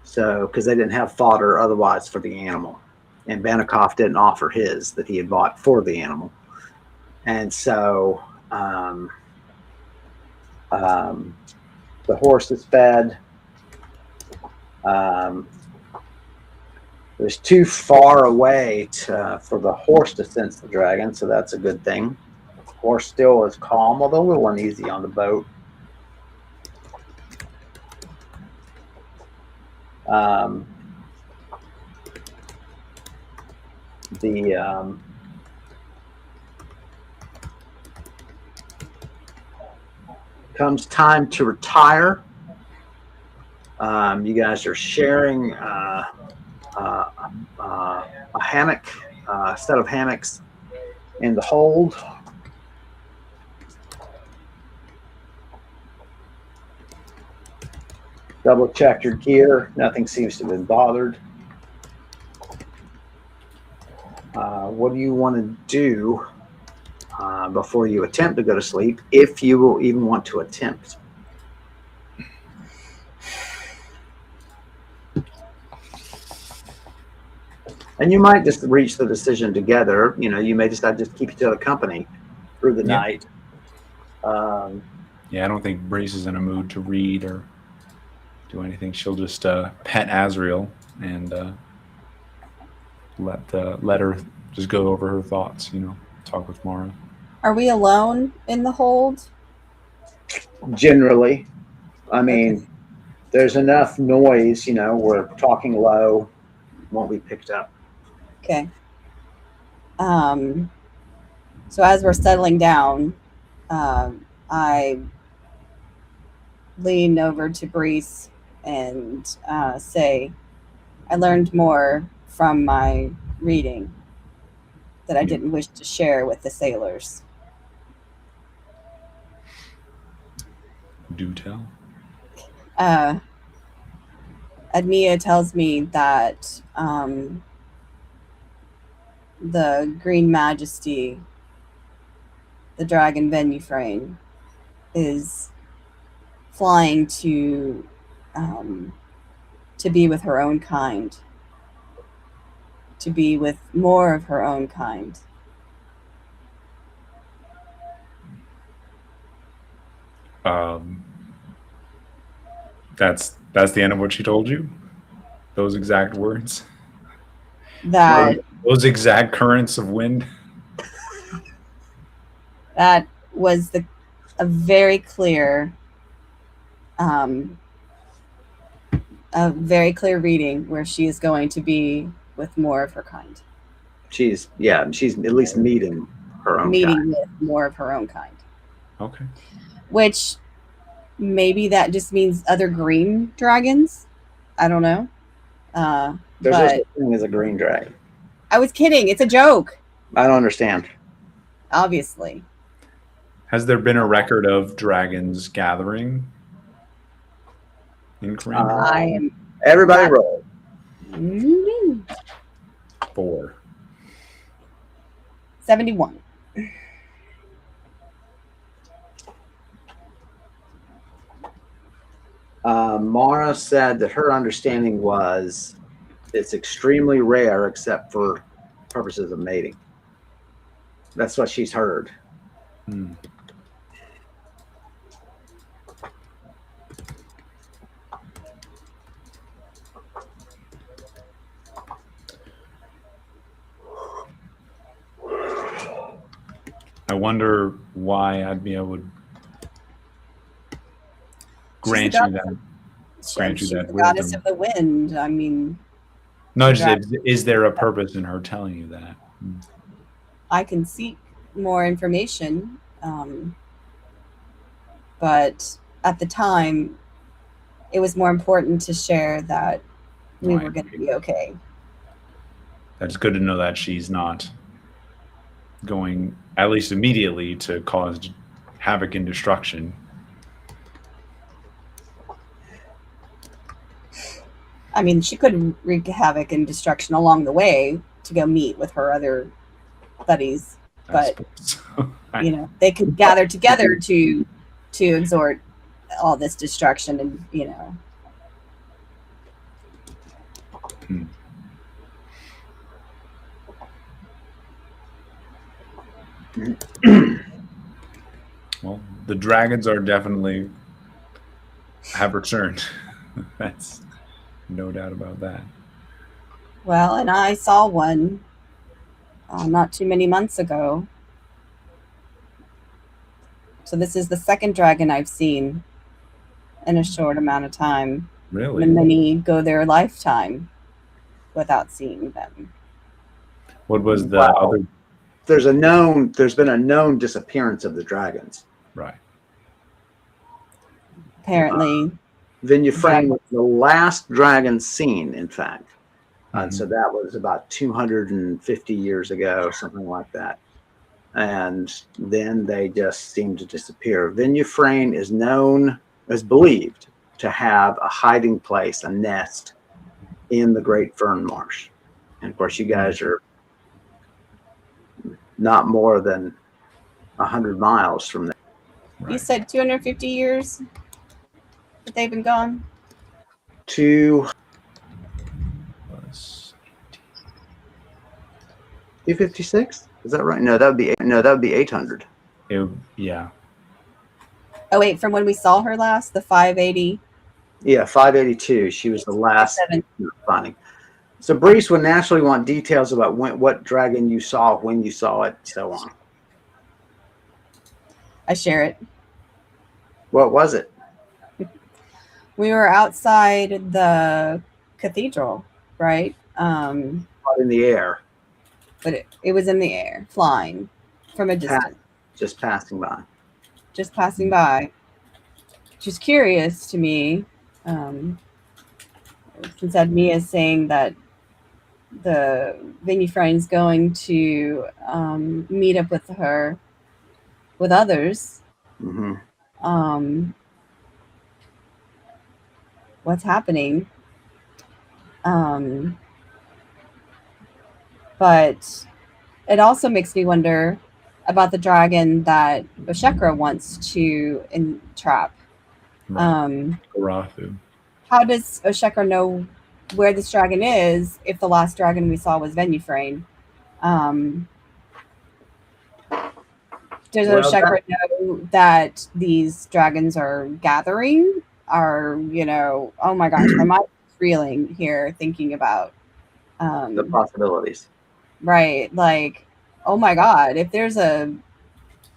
Speaker 1: So, because they didn't have fodder otherwise for the animal. And Banakov didn't offer his that he had bought for the animal. And so the horse is fed. It was too far away for the horse to sense the dragon, so that's a good thing. The horse still is calm, although a little uneasy on the boat. Comes time to retire. You guys are sharing a hammock, a set of hammocks in the hold. Double check your gear. Nothing seems to have been bothered. What do you want to do before you attempt to go to sleep, if you will even want to attempt? And you might just reach the decision together. You may decide just keep each other company through the night.
Speaker 2: I don't think Brise is in a mood to read or do anything. She'll just pet Azrael and let her just go over her thoughts, talk with Mara.
Speaker 3: Are we alone in the hold?
Speaker 1: Generally. I mean, there's enough noise, we're talking low, won't be picked up.
Speaker 3: Okay. So as we're settling down, I lean over to Brise and say, I learned more from my reading that I didn't wish to share with the sailors.
Speaker 2: Do tell.
Speaker 3: Admia tells me that the Green Majesty, the dragon Venufrane, is flying to be with her own kind, to be with more of her own kind.
Speaker 2: That's the end of what she told you? Those exact words?
Speaker 3: That
Speaker 2: Those exact currents of wind?
Speaker 3: that was a very clear reading where she is going to be with more of her kind.
Speaker 1: She's at least meeting her own kind.
Speaker 3: With more of her own kind.
Speaker 2: Okay.
Speaker 3: Which maybe that just means other green dragons. I don't know.
Speaker 1: There's no such thing as a green dragon.
Speaker 3: I was kidding. It's a joke.
Speaker 1: I don't understand.
Speaker 3: Obviously.
Speaker 2: Has there been a record of dragons gathering in Karandrin?
Speaker 1: Everybody roll.
Speaker 2: 4.
Speaker 3: 71.
Speaker 1: Mara said that her understanding was it's extremely rare except for purposes of mating. That's what she's heard.
Speaker 2: I wonder why Admia would grant you that.
Speaker 3: She's the goddess of the wind. I mean,
Speaker 2: no, is there a purpose in her telling you that?
Speaker 3: I can seek more information, but at the time, it was more important to share that we were going to be okay.
Speaker 2: That's good to know that she's not going, at least immediately, to cause havoc and destruction.
Speaker 3: I mean, she could wreak havoc and destruction along the way to go meet with her other buddies, but they could gather together to exhort all this destruction, and
Speaker 2: Well, the dragons are definitely have returned. That's no doubt about that.
Speaker 3: Well, and I saw one not too many months ago. So this is the second dragon I've seen in a short amount of time.
Speaker 2: Really?
Speaker 3: And many go their lifetime without seeing them.
Speaker 2: What was the other?
Speaker 1: There's been a known disappearance of the dragons.
Speaker 2: Right.
Speaker 3: Apparently.
Speaker 1: Venufrane was the last dragon seen, in fact. And so that was about 250 years ago, something like that. And then they just seemed to disappear. Venufrane is believed to have a hiding place, a nest in the Great Fern Marsh. And of course, you guys are not more than 100 miles from there.
Speaker 3: Right. You said 250 years that they've been gone?
Speaker 1: 256? Is that right? No, that would be 800.
Speaker 2: Yeah.
Speaker 3: Oh wait, from when we saw her last, the 580.
Speaker 1: Yeah, 582. She was the last finding. So Brise would naturally want details about what dragon you saw, when you saw it, so on.
Speaker 3: I share it.
Speaker 1: What was it?
Speaker 3: We were outside the cathedral, right?
Speaker 1: In the air.
Speaker 3: But it was in the air, flying from a distance.
Speaker 1: Just passing by.
Speaker 3: just passing by. Just curious to me, since Admia is saying that the Vinifriend is going to meet up with her, with others.
Speaker 1: Mm-hmm.
Speaker 3: What's happening? But it also makes me wonder about the dragon that Oshekra wants to entrap.
Speaker 2: Right. Garathu.
Speaker 3: How does Oshekra know where this dragon is if the last dragon we saw was Venufrain? Does Oshekra know that these dragons are gathering? Are, oh my gosh, my mind is reeling here thinking about
Speaker 1: The possibilities.
Speaker 3: right, like, oh my god, if there's a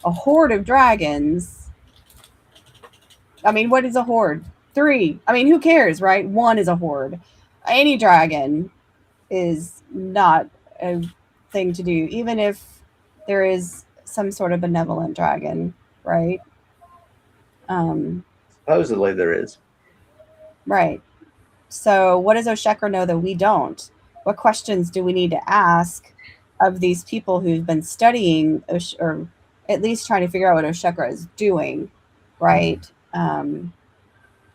Speaker 3: horde of dragons, I mean, what is a horde? 3. I mean, who cares, right? 1 is a horde. Any dragon is not a thing to do, even if there is some sort of benevolent dragon, right?
Speaker 1: Supposedly there is.
Speaker 3: Right. So what does Oshekra know that we don't? What questions do we need to ask of these people who've been studying or at least trying to figure out what Oshekra is doing, right?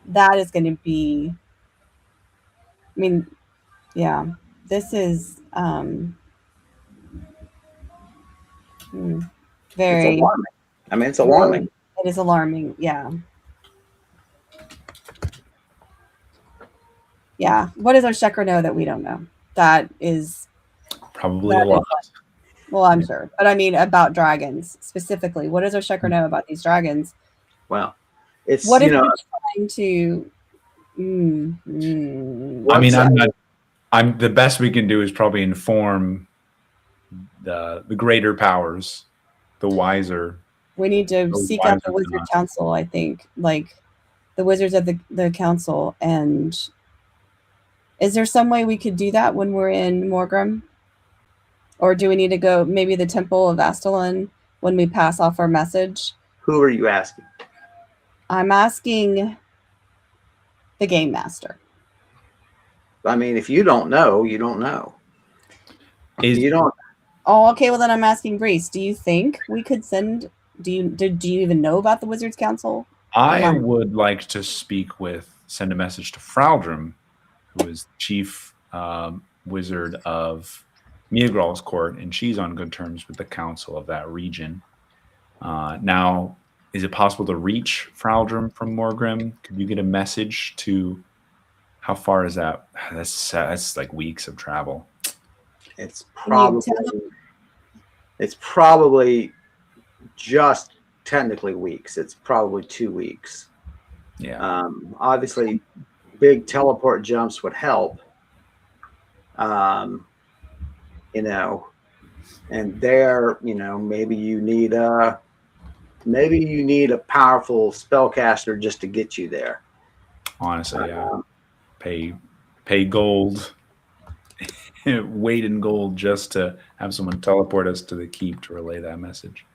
Speaker 3: That is going to be, I mean, yeah, this is very...
Speaker 1: It's alarming. I mean, it's alarming.
Speaker 3: It is alarming, yeah. Yeah. What does Oshekra know that we don't know? That is...
Speaker 2: Probably a lot.
Speaker 3: Well, I'm sure. But I mean, about dragons specifically. What does Oshekra know about these dragons?
Speaker 1: Well, it's,
Speaker 3: what if we're trying to...
Speaker 2: I mean, I'm the best we can do is probably inform the greater powers, the wiser.
Speaker 3: We need to seek out the Wizard Council, I think, like the wizards of the council. And is there some way we could do that when we're in Morgrim? Or do we need to go maybe the Temple of Astalon when we pass off our message?
Speaker 1: Who are you asking?
Speaker 3: I'm asking the Game Master.
Speaker 1: I mean, if you don't know, you don't know. You don't.
Speaker 3: Oh, okay. Well, then I'm asking Brise. Do you think we could send? Do you even know about the Wizards Council?
Speaker 2: I would like to send a message to Fraldrum, who is chief wizard of Miagral's court, and she's on good terms with the council of that region. Now, is it possible to reach Fraldrum from Morgrim? Could you get a message to? How far is that? That's like weeks of travel.
Speaker 1: It's probably just technically weeks. It's probably 2 weeks.
Speaker 2: Yeah.
Speaker 1: Obviously, big teleport jumps would help. And there, maybe you need a powerful spellcaster just to get you there.
Speaker 2: Honestly, yeah. Pay gold, weight in gold just to have someone teleport us to the keep to relay that message.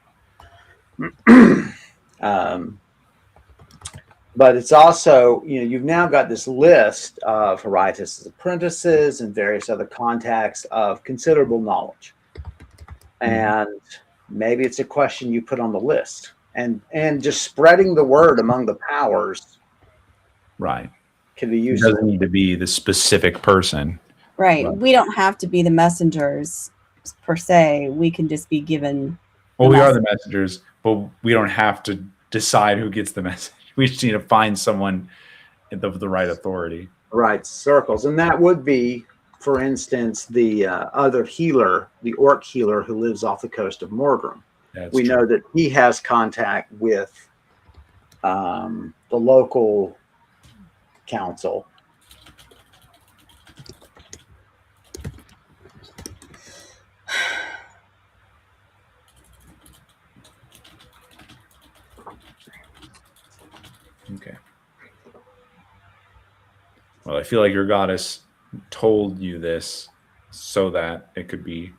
Speaker 1: But it's also, you've now got this list of Heritas' apprentices and various other contacts of considerable knowledge. And maybe it's a question you put on the list and just spreading the word among the powers.
Speaker 2: Right.
Speaker 1: Can be useful.
Speaker 2: It doesn't need to be the specific person.
Speaker 3: Right. We don't have to be the messengers per se. We can just be given.
Speaker 2: Well, we are the messengers, but we don't have to decide who gets the message. We just need to find someone of the right authority.
Speaker 1: Right circles. And that would be, for instance, the other healer, the orc healer who lives off the coast of Morgrim. We know that he has contact with the local council.
Speaker 2: Okay. Well, I feel like your goddess told you this so that it could be,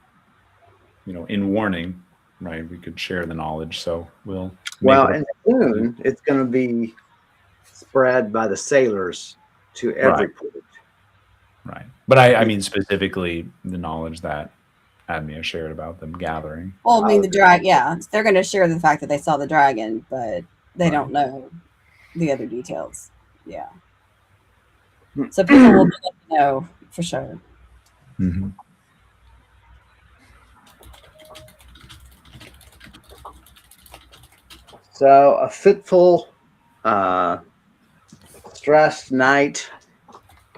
Speaker 2: in warning. right? We could share the knowledge. So we'll
Speaker 1: Well, and soon it's going to be spread by the sailors to every port.
Speaker 2: Right. But I mean specifically the knowledge that Admia shared about them gathering.
Speaker 3: Well, I mean, the dragon, yeah, they're going to share the fact that they saw the dragon, but they don't know the other details. Yeah. So people will know for sure.
Speaker 2: Mm-hmm.
Speaker 1: So a fitful, stressed night.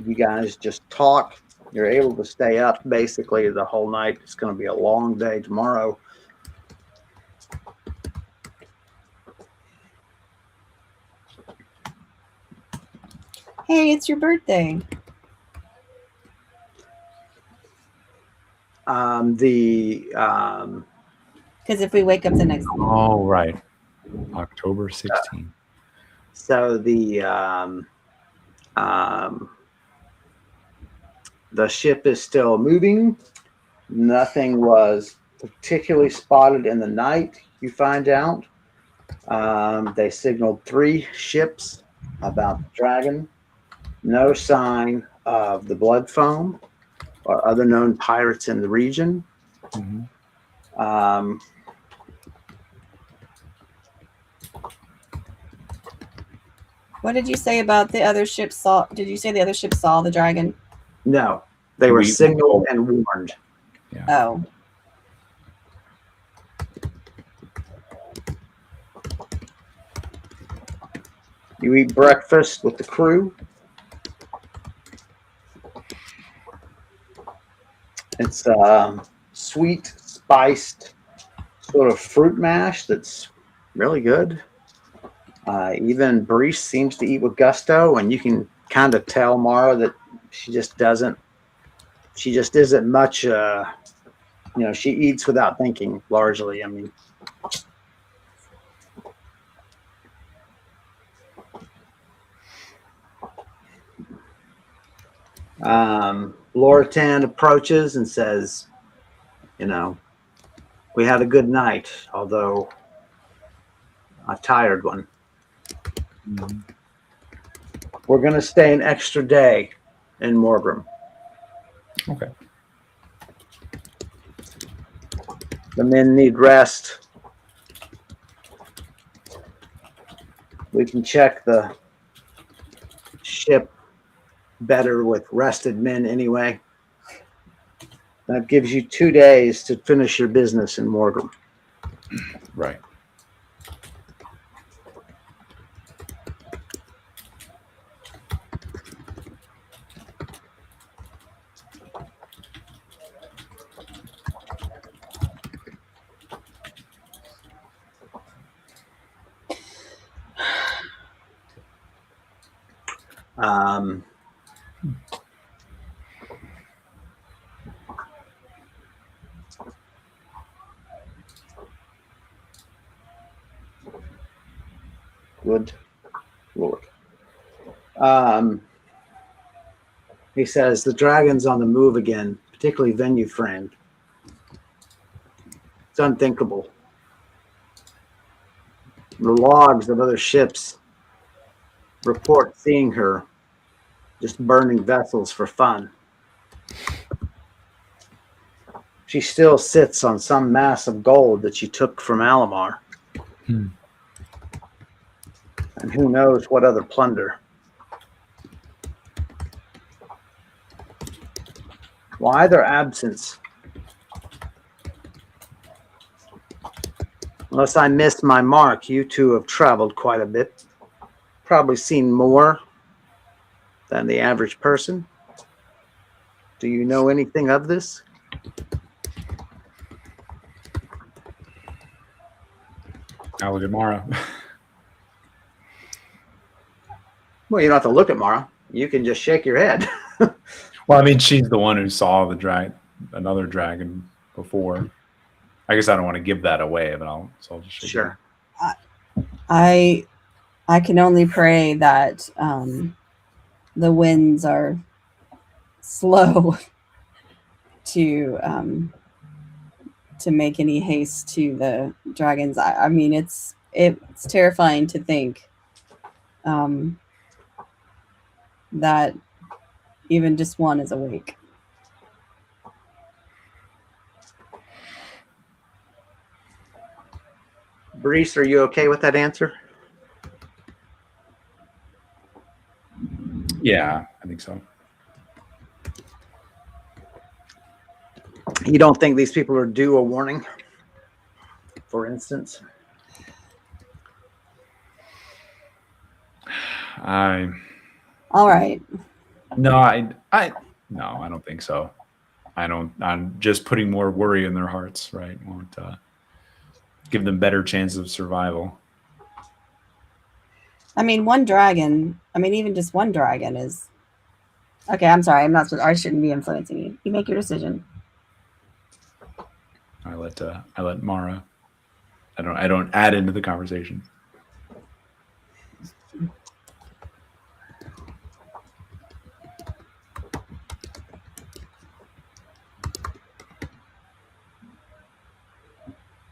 Speaker 1: You guys just talk. You're able to stay up basically the whole night. It's going to be a long day tomorrow.
Speaker 3: Hey, it's your birthday. Because if we wake up the next day.
Speaker 2: Oh, right. October 16th.
Speaker 1: So the ship is still moving. Nothing was particularly spotted in the night, you find out. They signaled 3 ships about the dragon. No sign of the blood foam or other known pirates in the region.
Speaker 2: Mm-hmm.
Speaker 3: What did you say about the other ships saw? Did you say the other ships saw the dragon?
Speaker 1: No, they were signaled and warned.
Speaker 2: Yeah.
Speaker 3: Oh.
Speaker 1: You eat breakfast with the crew. It's sweet, spiced sort of fruit mash that's really good. Even Brise seems to eat with gusto, and you can kind of tell Mara that she just isn't much, she eats without thinking largely. I mean, Loratan approaches and says, we had a good night, although a tired one.
Speaker 2: Mm-hmm.
Speaker 1: We're going to stay an extra day in Morgrim.
Speaker 2: Okay.
Speaker 1: The men need rest. We can check the ship better with rested men anyway. That gives you 2 days to finish your business in Morgrim.
Speaker 2: Right.
Speaker 1: Good Lord. He says the dragon's on the move again, particularly venue friend. It's unthinkable. The logs of other ships report seeing her just burning vessels for fun. She still sits on some mass of gold that she took from Alamar. And who knows what other plunder. Why their absence? Unless I missed my mark, you two have traveled quite a bit. Probably seen more than the average person. Do you know anything of this?
Speaker 2: I'll look at Mara.
Speaker 1: Well, you don't have to look at Mara. You can just shake your head.
Speaker 2: Well, I mean, she's the one who saw another dragon before. I guess I don't want to give that away, but I'll just shake
Speaker 1: Sure.
Speaker 3: I can only pray that the winds are slow to to make any haste to the dragons. I mean, it's terrifying to think that even just one is awake.
Speaker 1: Brise, are you okay with that answer?
Speaker 2: Yeah, I think so.
Speaker 1: You don't think these people are due a warning, for instance?
Speaker 3: All right.
Speaker 2: No, I don't think so. I'm just putting more worry in their hearts, right? Won't give them better chances of survival.
Speaker 3: I mean, one dragon. I mean, even just one dragon is. Okay, I'm sorry. I'm not. I shouldn't be influencing you. You make your decision.
Speaker 2: I let Mara. I don't add into the conversation.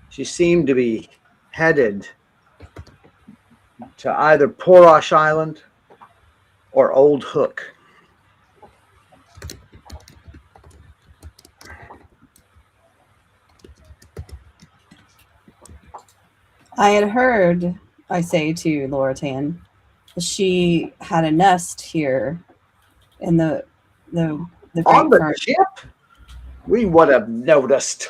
Speaker 1: She seemed to be headed to either Porosh Island or Old Hook.
Speaker 3: I had heard, I say to Loratan, she had a nest here in the
Speaker 1: On
Speaker 3: Great
Speaker 1: the
Speaker 3: Fern.
Speaker 1: ship? We would have noticed.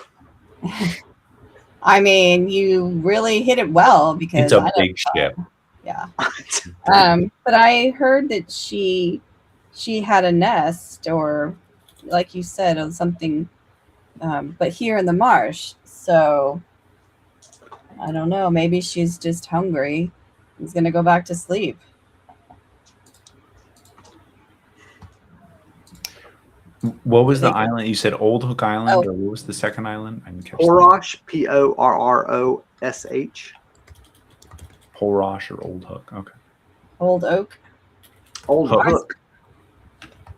Speaker 3: I mean, you really hit it well because
Speaker 2: It's a big ship.
Speaker 3: Yeah. But I heard that she had a nest, or like you said, or something, but here in the marsh. So I don't know. Maybe she's just hungry. She's gonna go back to sleep.
Speaker 2: What was the island? You said Old Hook Island,
Speaker 3: Oh.
Speaker 2: or what was the second island? I didn't catch that.
Speaker 1: Porosh, Porrosh.
Speaker 2: Porosh or Old Hook. Okay.
Speaker 3: Old Oak.
Speaker 1: Old Hook.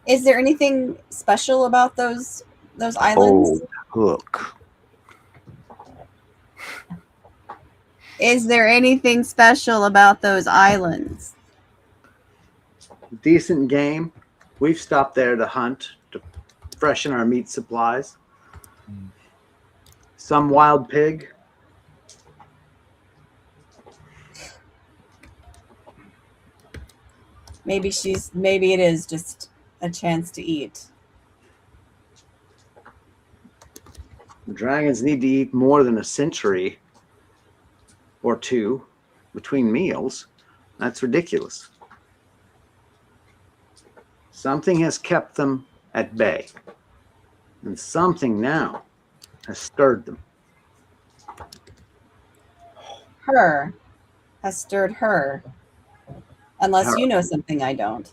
Speaker 3: Is there anything special about those islands?
Speaker 1: Old Hook.
Speaker 3: Is there anything special about those islands?
Speaker 1: Decent game. We've stopped there to hunt, to freshen our meat supplies. Some wild pig.
Speaker 3: Maybe it is just a chance to eat.
Speaker 1: Dragons need to eat more than a century or two between meals. That's ridiculous. Something has kept them at bay, and something now has stirred them.
Speaker 3: Her has stirred her. Unless
Speaker 1: Her.
Speaker 3: you know something I don't.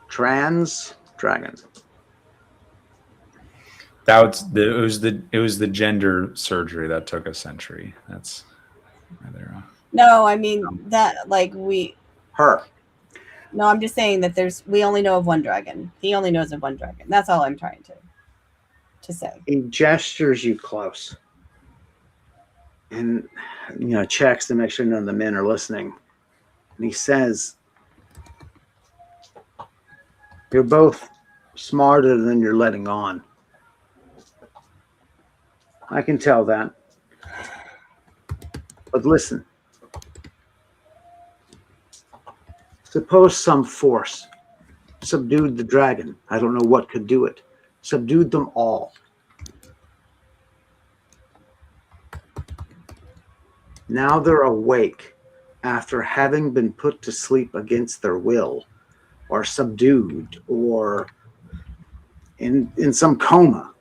Speaker 1: Trans dragon.
Speaker 2: It was the gender surgery that took a century. That's rather.
Speaker 3: No, I mean that
Speaker 1: Her.
Speaker 3: No, I'm just saying that we only know of one dragon. He only knows of one dragon. That's all I'm trying to say.
Speaker 1: He gestures you close, and checks to make sure none of the men are listening. And he says, "You're both smarter than you're letting on. I can tell that. But listen, suppose some force subdued the dragon. I don't know what could do it. Subdued them all. Now they're awake after having been put to sleep against their will, or subdued, or in some coma.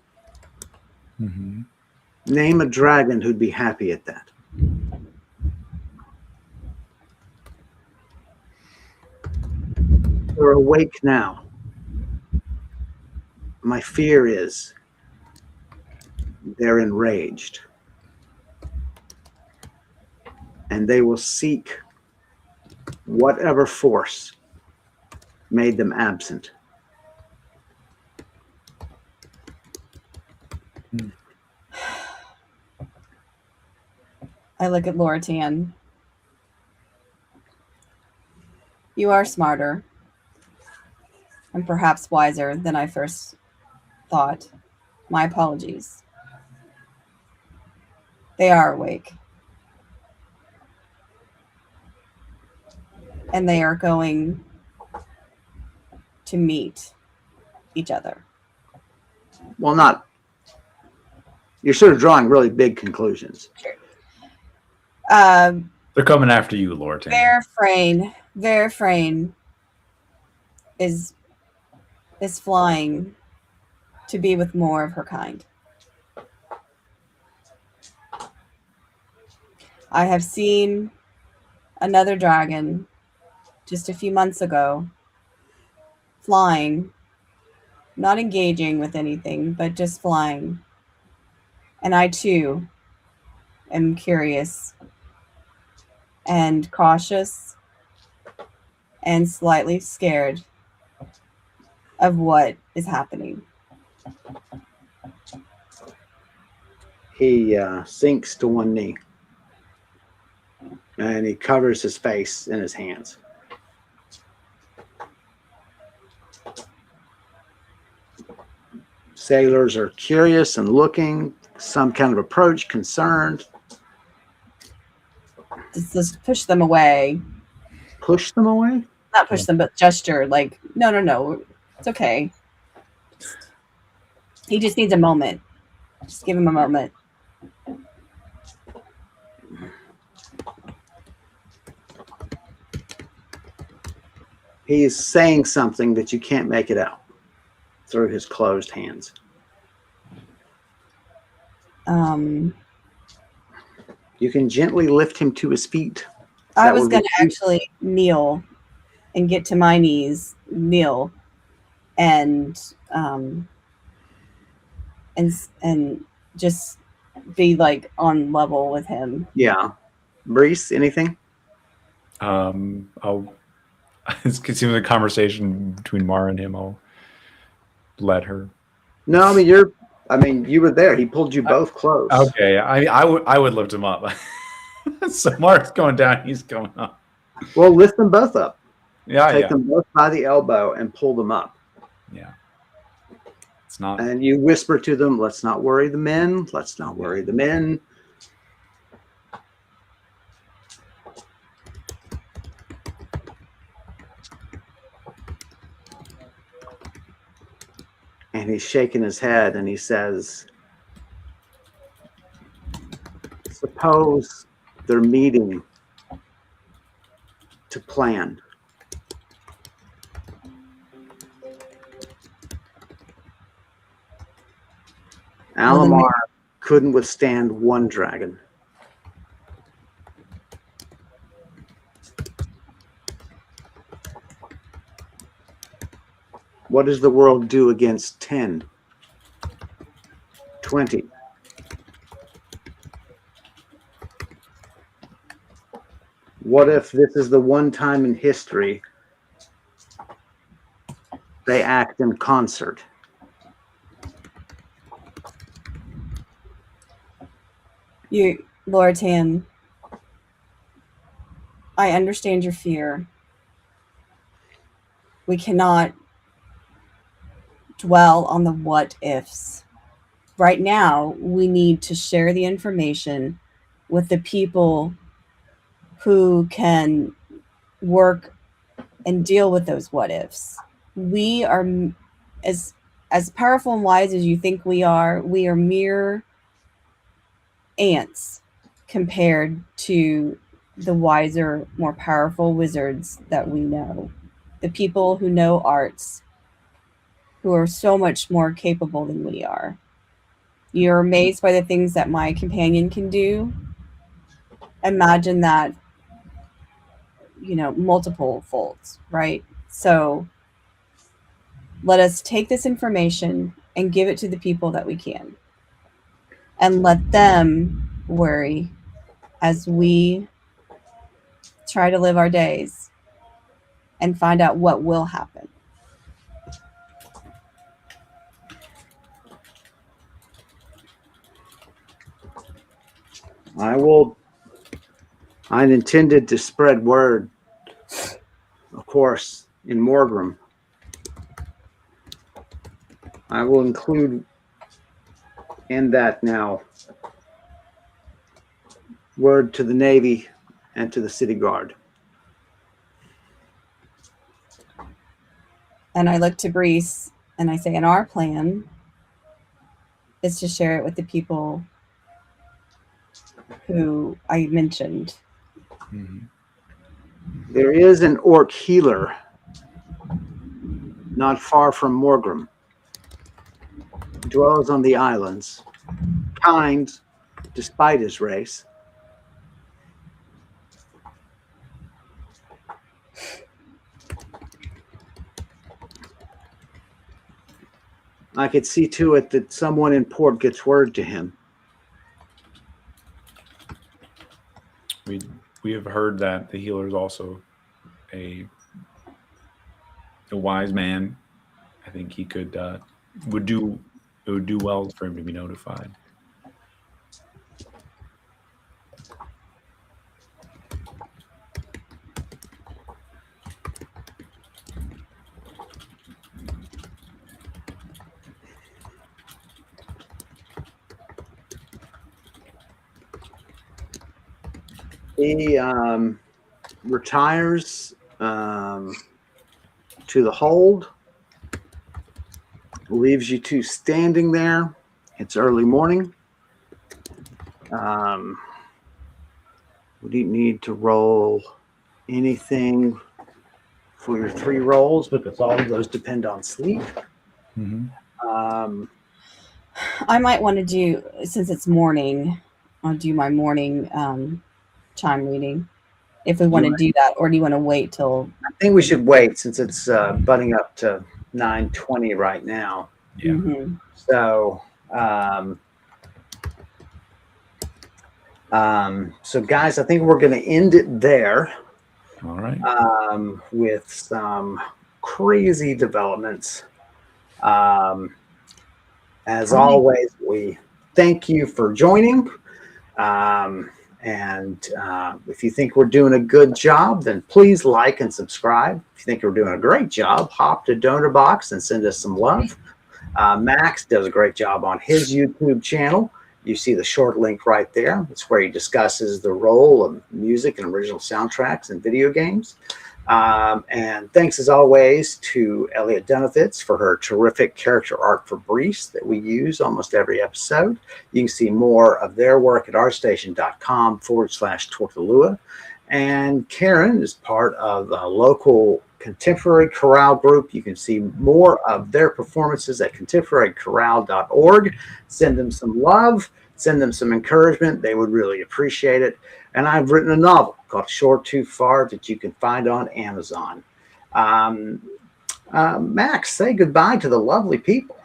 Speaker 2: Mm-hmm.
Speaker 1: Name a dragon who'd be happy at that. They're awake now. My fear is they're enraged. And they will seek whatever force made them absent.
Speaker 3: I look at Loratan. You are smarter and perhaps wiser than I first thought. My apologies. They are awake. And they are going to meet each other.
Speaker 1: Well, not. You're sort of drawing really big conclusions.
Speaker 2: They're coming after you, Loratan.
Speaker 3: Verafrain is flying to be with more of her kind. I have seen another dragon just a few months ago flying, not engaging with anything, but just flying. And I too am curious and cautious and slightly scared of what is happening.
Speaker 1: He sinks to one knee and he covers his face in his hands. Sailors are curious and looking, some kind of approach, concerned.
Speaker 3: Just push them away.
Speaker 1: Push them away?
Speaker 3: Not push them, but gesture like, no, it's okay. He just needs a moment. Just give him a moment.
Speaker 1: He's saying something that you can't make it out through his closed hands. You can gently lift him to his feet.
Speaker 3: I was going to actually kneel and get to my knees, kneel, and just be like on level with him.
Speaker 1: Yeah. Brise, anything?
Speaker 2: It's seems a conversation between Mara and him. I'll let her.
Speaker 1: No, I mean, you were there. He pulled you both close.
Speaker 2: Okay, I would lift him up. So Mara's going down, he's going up.
Speaker 1: Well, lift them both up.
Speaker 2: Yeah,
Speaker 1: Take them both by the elbow and pull them up.
Speaker 2: Yeah. It's not.
Speaker 1: And you whisper to them, "Let's not worry the men. Let's not worry the men." And he's shaking his head and he says, "Suppose they're meeting to plan. Alamar couldn't withstand one dragon. What does the world do against 10, 20? What if this is the one time in history they act in concert?
Speaker 3: Loratan, I understand your fear. We cannot dwell on the what ifs. Right now, we need to share the information with the people who can work and deal with those what ifs. We are as powerful and wise as you think we are mere ants compared to the wiser, more powerful wizards that we know. The people who know arts, who are so much more capable than we are. You're amazed by the things that my companion can do. Imagine that, multiple folds, right? So let us take this information and give it to the people that we can. And let them worry as we try to live our days and find out what will happen.
Speaker 1: I will I intended to spread word, of course, in Morgrim. I will include in that now word to the Navy and to the City Guard.
Speaker 3: And I look to Brise and I say, and our plan is to share it with the people who I mentioned.
Speaker 2: Mm-hmm.
Speaker 1: There is an orc healer not far from Morgrim. He dwells on the islands, kind despite his race. I could see to it that someone in port gets word to him.
Speaker 2: We have heard that the healer is also a wise man. I think he could it would do well for him to be notified.
Speaker 1: He retires to the hold, leaves you two standing there. It's early morning. Would you need to roll anything for your 3 rolls? Because all of those depend on sleep.
Speaker 2: Mm-hmm.
Speaker 3: I might want to do, since it's morning, I'll do my morning chime reading. If we want to do that, or do you want to wait till?
Speaker 1: I think we should wait since it's butting up to 9:20 right now.
Speaker 2: Yeah.
Speaker 3: Mm-hmm.
Speaker 1: So, so guys, I think we're going to end it there.
Speaker 2: All right.
Speaker 1: With some crazy developments. As always, we thank you for joining. And if you think we're doing a good job, then please like and subscribe. If you think we're doing a great job, hop to Donor Box and send us some love. Max does a great job on his YouTube channel. You see the short link right there. It's where he discusses the role of music and original soundtracks in video games. And thanks as always to Elliot Dunafitz for her terrific character art for Brise that we use almost every episode. You can see more of their work at artstation.com/Tortolua. And Karen is part of a local contemporary chorale group. You can see more of their performances at contemporarychorale.org. Send them some love, send them some encouragement. They would really appreciate it. And I've written a novel called Short Too Far that you can find on Amazon. Max, say goodbye to the lovely people.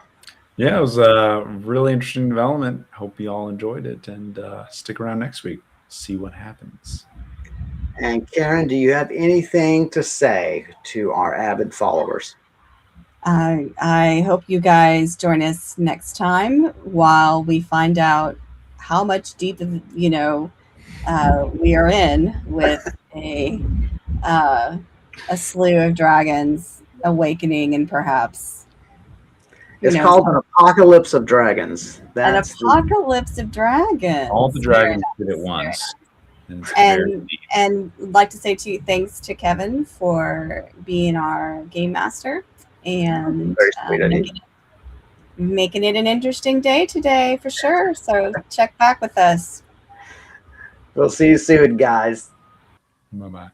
Speaker 2: Yeah, it was a really interesting development. Hope you all enjoyed it, and stick around next week. See what happens.
Speaker 1: And Karen, do you have anything to say to our avid followers?
Speaker 3: I hope you guys join us next time while we find out how much deep, we are in with a slew of dragons awakening, and perhaps
Speaker 1: it's called an apocalypse of dragons.
Speaker 3: That's an apocalypse of dragons.
Speaker 2: All the dragons did it once.
Speaker 3: And I'd like to say thanks to Kevin for being our game master and making it an interesting day today for sure. So check back with us.
Speaker 1: We'll see you soon, guys.
Speaker 2: Bye-bye.